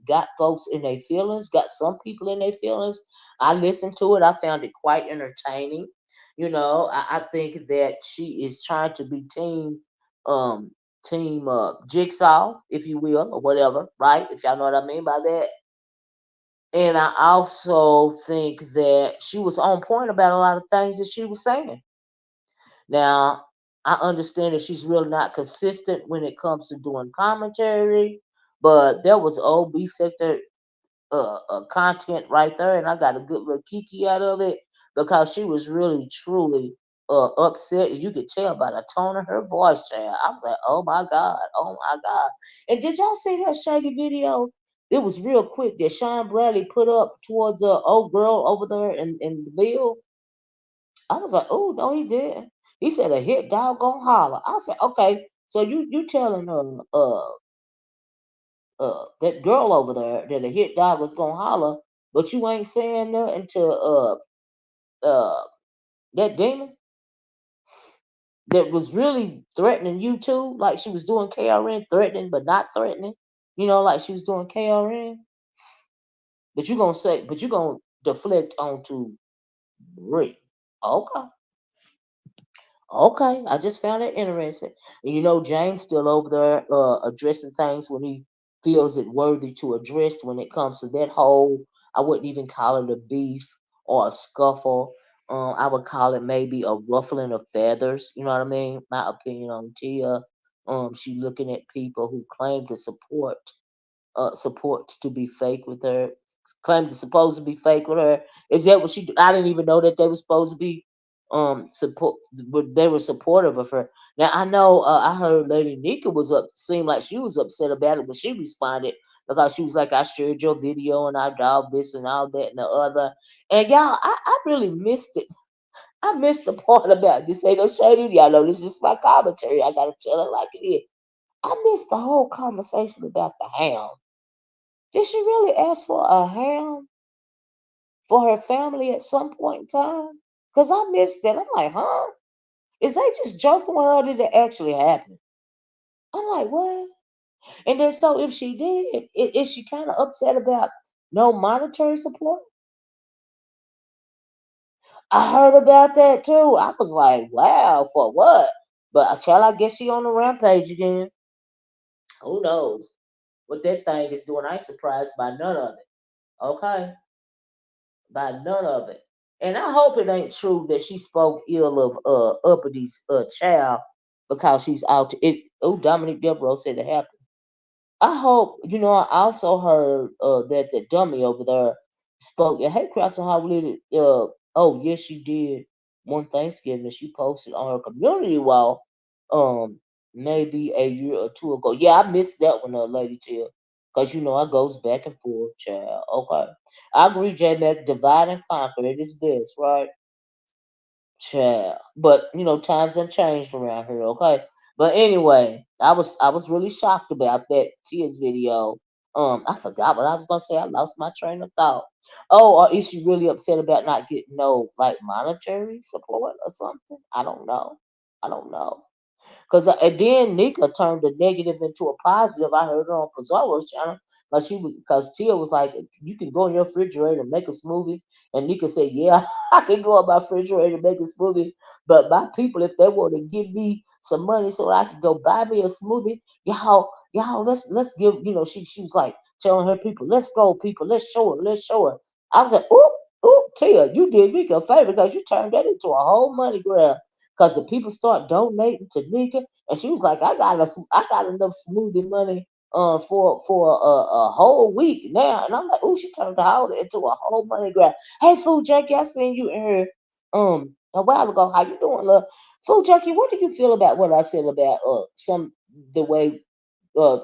got folks in their feelings, got some people in their feelings. I listened to it. I found it quite entertaining. I think that she is trying to be um team jigsaw, if you will, or whatever, right? If y'all know what I mean by that. And I also think that she was on point about a lot of things that she was saying. Now, I understand that she's really not consistent when it comes to doing commentary, but there was old B sector content right there, and I got a good little kiki out of it because she was really truly upset. You could tell by the tone of her voice, child. I was like, oh my god, oh my god. And did y'all see that Shaggy video? It was real quick that Sean Bradley put up towards the old girl over there in the bill. I was like, oh no, he didn't. He said a hit dog gonna holler. I said, okay, so you telling that girl over there that a hit dog was gonna holler, but you ain't saying nothing to uh that demon that was really threatening you too, like she was doing KRN, threatening but not threatening. Like she was doing KRN, but you gonna deflect onto Rick. Okay. Okay, I just found it interesting. And James still over there addressing things when he feels it worthy to address when it comes to that whole, I wouldn't even call it a beef or a scuffle. I would call it maybe a ruffling of feathers. You know what I mean? My opinion on Tia. She looking at people who claim to support to be fake with her, claimed to supposed to be fake with her. Is that what she? I didn't even know that they were supposed to be support. They were supportive of her. Now I know I heard Lady Nika was up. Seemed like she was upset about it, but she responded because she was like, "I shared your video and I dog this and all that and the other." And y'all, I really missed it. I missed the part about this. Ain't no shady. Y'all know this is just my commentary. I gotta tell it like it is. I missed the whole conversation about the ham. Did she really ask for a ham for her family at some point in time? Because I missed that. I'm like, huh? Is they just joking with her or did it actually happen? I'm like, what? And then so if she did, is she kind of upset about no monetary support? I heard about that too. I was like, wow, for what? But I guess she on the rampage again. Who knows what that thing is doing? I ain't surprised by none of it. Okay, by none of it. And I hope it ain't true that she spoke ill of Uppity's child because she's out. It. Oh, Dominic Devereaux said it happened. I hope I also heard that the dummy over there spoke. Yeah, hey, Crafts and Hollywood. Oh yes, she did. One Thanksgiving, she posted on her community wall. Maybe a year or two ago. Yeah, I missed that one, Lady Jill, because I goes back and forth, child. Okay, I agree, J Mac. Divide and conquer. It is best, right? Child. But times have changed around here, okay? But anyway, I was really shocked about that Tia's video. I forgot what I was gonna say. I lost my train of thought. Oh, or is she really upset about not getting no like monetary support or something? I don't know. I don't know. Cause and then Nika turned the negative into a positive. I heard her on Pizarro's channel. Like she was, cause Tia was like, "You can go in your refrigerator and make a smoothie." And Nika said, "Yeah, I can go in my refrigerator and make a smoothie. But my people, if they want to give me some money so I can go buy me a smoothie, y'all, let's give. You know, she was like telling her people, let's go, people, let's show her." I was like, "Oop, oop, Tia, you did me a favor because you turned that into a whole money grab." Because the people start donating to Nika, and she was like, I got enough smoothie money for a whole week now." And I'm like, "Oh, she turned the house into a whole money grab." Hey, Food Junkie, I seen you in here a while ago. How you doing, love? Food Junkie, what do you feel about what I said about the way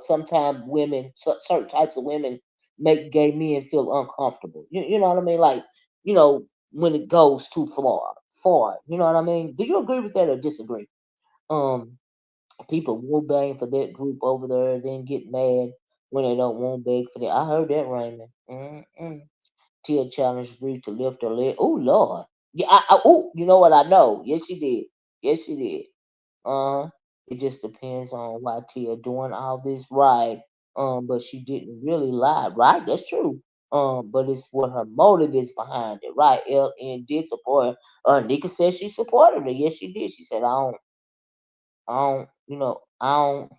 sometimes women, certain types of women, make gay men feel uncomfortable? You know what I mean? Like, you know, when it goes too far. You know what I mean? Do you agree with that or disagree? Um, People will bang for that group over there, then get mad when they don't want beg for that. I heard that, Raymond. Tia challenged Bree to lift her leg. Oh Lord, yeah. Oh, you know what? I know. Yes, she did. Yes, she did. Uh, it just depends on why Tia doing all this, right? But she didn't really lie, right? That's true. But it's what her motive is behind it, right? LN did support her. Nika said she supported her. Yes, she did. She said, I don't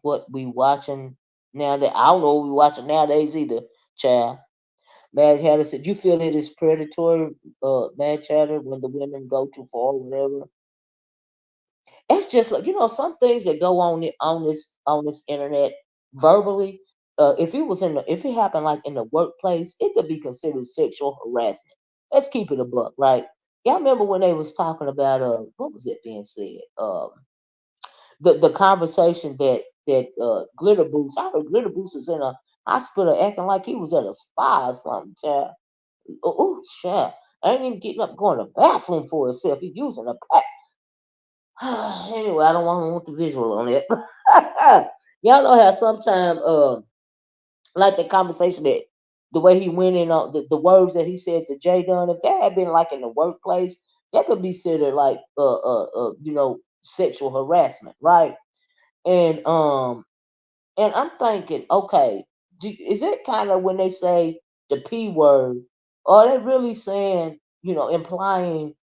what we watching now that I don't know what we watching nowadays either, child. Mad Hatter said, "You feel it is predatory, Mad Chatter, when the women go too far, or whatever." It's just like some things that go on this internet verbally. If it happened like in the workplace, it could be considered sexual harassment. Let's keep it a buck, right? Y'all remember when they was talking about what was it being said? The conversation that Glitter Boots. I heard Glitter Boots was in a hospital acting like he was at a spa or something. Child. Oh, child. Ain't even getting up going to the bathroom for himself. He using a anyway, I don't want the visual on it. Y'all know how sometimes, like the conversation that the way he went in on the words that he said to Jay Dunn, if that had been like in the workplace, that could be considered like sexual harassment, right? And I'm thinking, okay, is it kind of when they say the P word, are they really saying, implying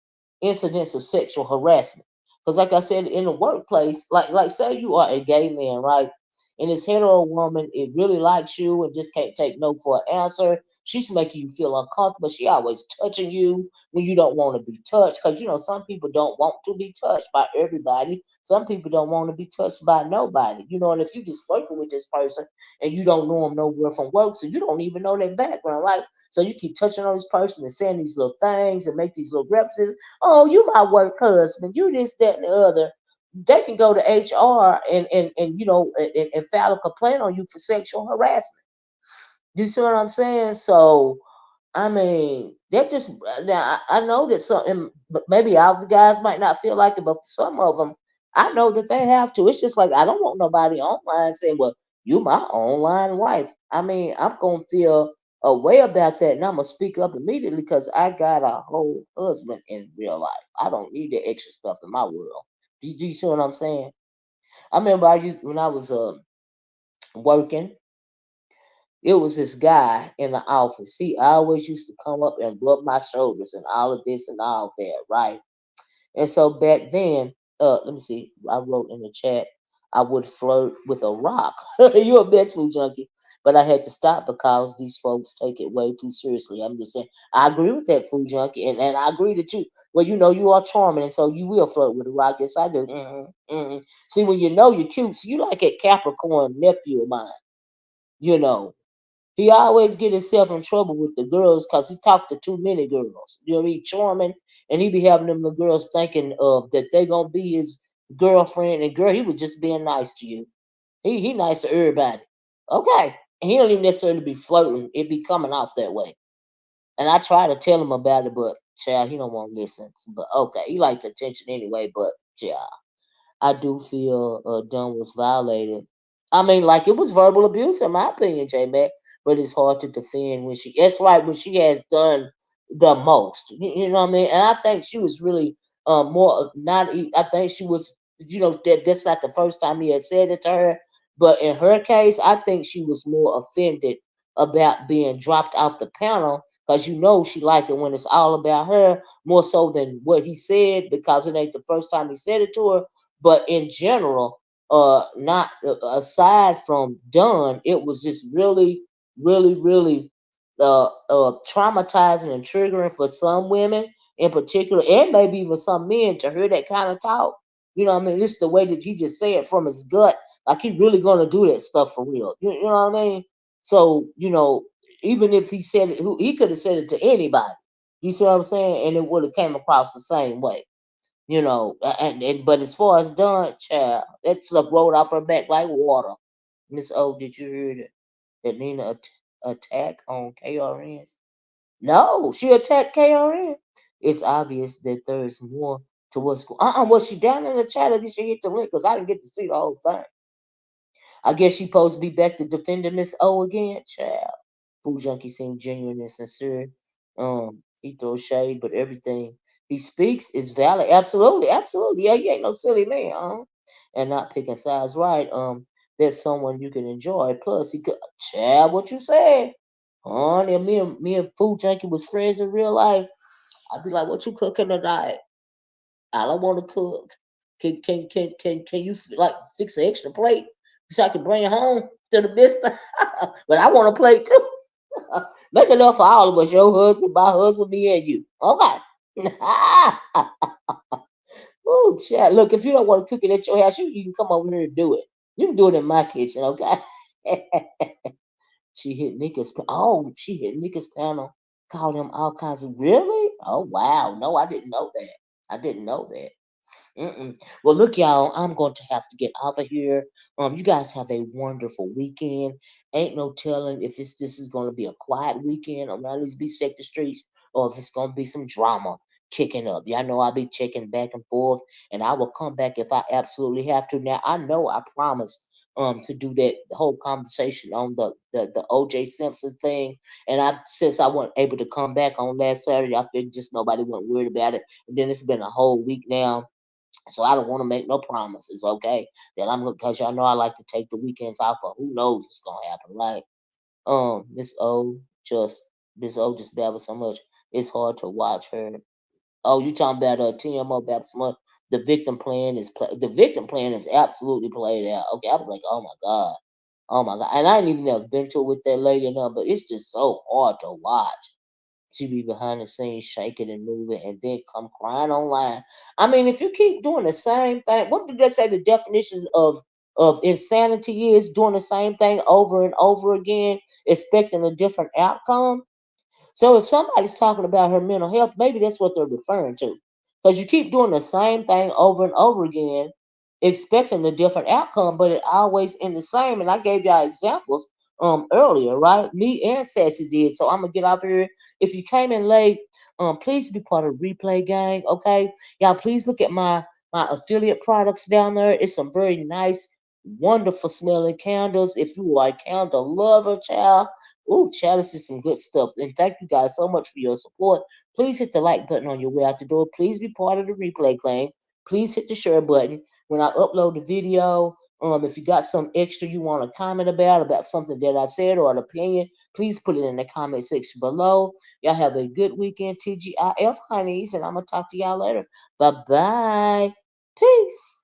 incidents of sexual harassment? Because, like I said, in the workplace, like say you are a gay man, right? And this hetero woman, it really likes you and just can't take no for an answer. She's making you feel uncomfortable. She always touching you when you don't want to be touched. Because some people don't want to be touched by everybody. Some people don't want to be touched by nobody. And if you just working with this person and you don't know them nowhere from work, so you don't even know their background, right? So you keep touching on this person and saying these little things and make these little references. "Oh, you my work husband. You this, that, and the other." They can go to HR and file a complaint on you for sexual harassment. You see what I'm saying? So I mean, that just now I know that some, but maybe all the guys might not feel like it, but some of them, I know that they have to. It's just like I don't want nobody online saying, "Well, you my online wife." I mean, I'm gonna feel a way about that, and I'm gonna speak up immediately because I got a whole husband in real life. I don't need the extra stuff in my world. Do you see what I'm saying? I remember I used when I was working. It was this guy in the office. He always used to come up and rub my shoulders and all of this and all that, right? And so back then, let me see, I wrote in the chat, I would flirt with a rock. You a best food junkie. But I had to stop because these folks take it way too seriously. I'm just saying, I agree with that food junkie. And I agree that you are charming. And so you will flirt with a rock. Yes, I do. See, when you know you're cute, so you like a Capricorn nephew of mine, you know. He always get himself in trouble with the girls because he talked to too many girls. You know what I mean? Charming, and he be having them the girls thinking that they gonna be his girlfriend. And girl, he was just being nice to you. He nice to everybody. Okay, and he don't even necessarily be flirting. It be coming off that way. And I try to tell him about it, but child, he don't want to listen. But okay, he likes attention anyway. But child, I do feel Dunn was violated. I mean, like it was verbal abuse in my opinion, J Mac. but it's hard to defend when she. That's right, when she has done the most. You know what I mean? And I think she was really more not. I think she was. That's not the first time he had said it to her. But in her case, I think she was more offended about being dropped off the panel because she liked it when it's all about her more so than what he said because it ain't the first time he said it to her. But in general, not aside from Dunn, it was just really, really, really traumatizing and triggering for some women in particular, and maybe even some men to hear that kind of talk. You know what I mean? This is the way that he just say it from his gut, like he really gonna do that stuff for real. You know what I mean? So even if he said it, he could have said it to anybody. You see what I'm saying? And it would have came across the same way. And but as far as Dunn, child, that stuff rolled off her back like water. Miss O, did you hear that Nina attack on KRNs? No, she attacked KRN. It's obvious that there is more to what's going. Was she down in the chat or did she hit the link? Cause I didn't get to see the whole thing. I guess she supposed to be back to defending Miss O again, child. Food Junkie seemed genuine and sincere. He throws shade, but everything he speaks is valid. Absolutely, absolutely. Yeah, he ain't no silly man, and not picking sides. Right. That's someone you can enjoy. Plus, he could. Child, what you said? Honey, me and Food Junkie was friends in real life. I'd be like, "What you cooking tonight?" I don't want to cook. Can you like fix an extra plate so I can bring it home to the mister? But I want a plate too. Make enough for all of us. Your husband, my husband, me, and you. Okay. Oh, chat. Look, if you don't want to cook it at your house, you can come over here and do it. You can do it in my kitchen, okay? She hit Nika's panel. Called him all kinds of. Really? Oh wow. No, I didn't know that. I didn't know that. Mm-mm. Well, look, y'all, I'm going to have to get out of here. You guys have a wonderful weekend. Ain't no telling if this is going to be a quiet weekend around these Be Safe the Streets or if it's going to be some drama kicking up. Y'all know I'll be checking back and forth, and I will come back if I absolutely have to. Now, I know I promised to do that whole conversation on the OJ Simpson thing, and since I wasn't able to come back on last Saturday, I figured just nobody wasn't worried about it. And then it's been a whole week now, so I don't want to make no promises, okay? That I'm gonna, cause y'all know I like to take the weekends off, but who knows what's gonna happen, right? Miss O just Miss O just babbled so much. It's hard to watch her. Oh, you talking about TMO babbled so much. The victim plan is absolutely played out. Okay, I was like, oh my god, and I ain't even never been to it with that lady or nothing, but it's just so hard to watch. She be behind the scenes shaking and moving and then come crying online. I mean, if you keep doing the same thing, what did they say the definition of insanity is? Doing the same thing over and over again, expecting a different outcome. So if somebody's talking about her mental health, maybe that's what they're referring to. Because you keep doing the same thing over and over again, expecting a different outcome, but it always in the same. And I gave y'all examples earlier, right? Me and Sassy did. So I'm gonna get off here. If you came in late, please be part of the replay gang. Okay. Y'all please look at my affiliate products down there. It's some very nice, wonderful smelling candles. If you are a candle lover, child. Ooh, child, this is some good stuff. And thank you guys so much for your support. Please hit the like button on your way out the door. Please be part of the replay gang. Please hit the share button when I upload the video. If you got some extra you want to comment about something that I said or an opinion, please put it in the comment section below. Y'all have a good weekend, TGIF honeys, and I'm gonna talk to y'all later. Bye bye. Peace.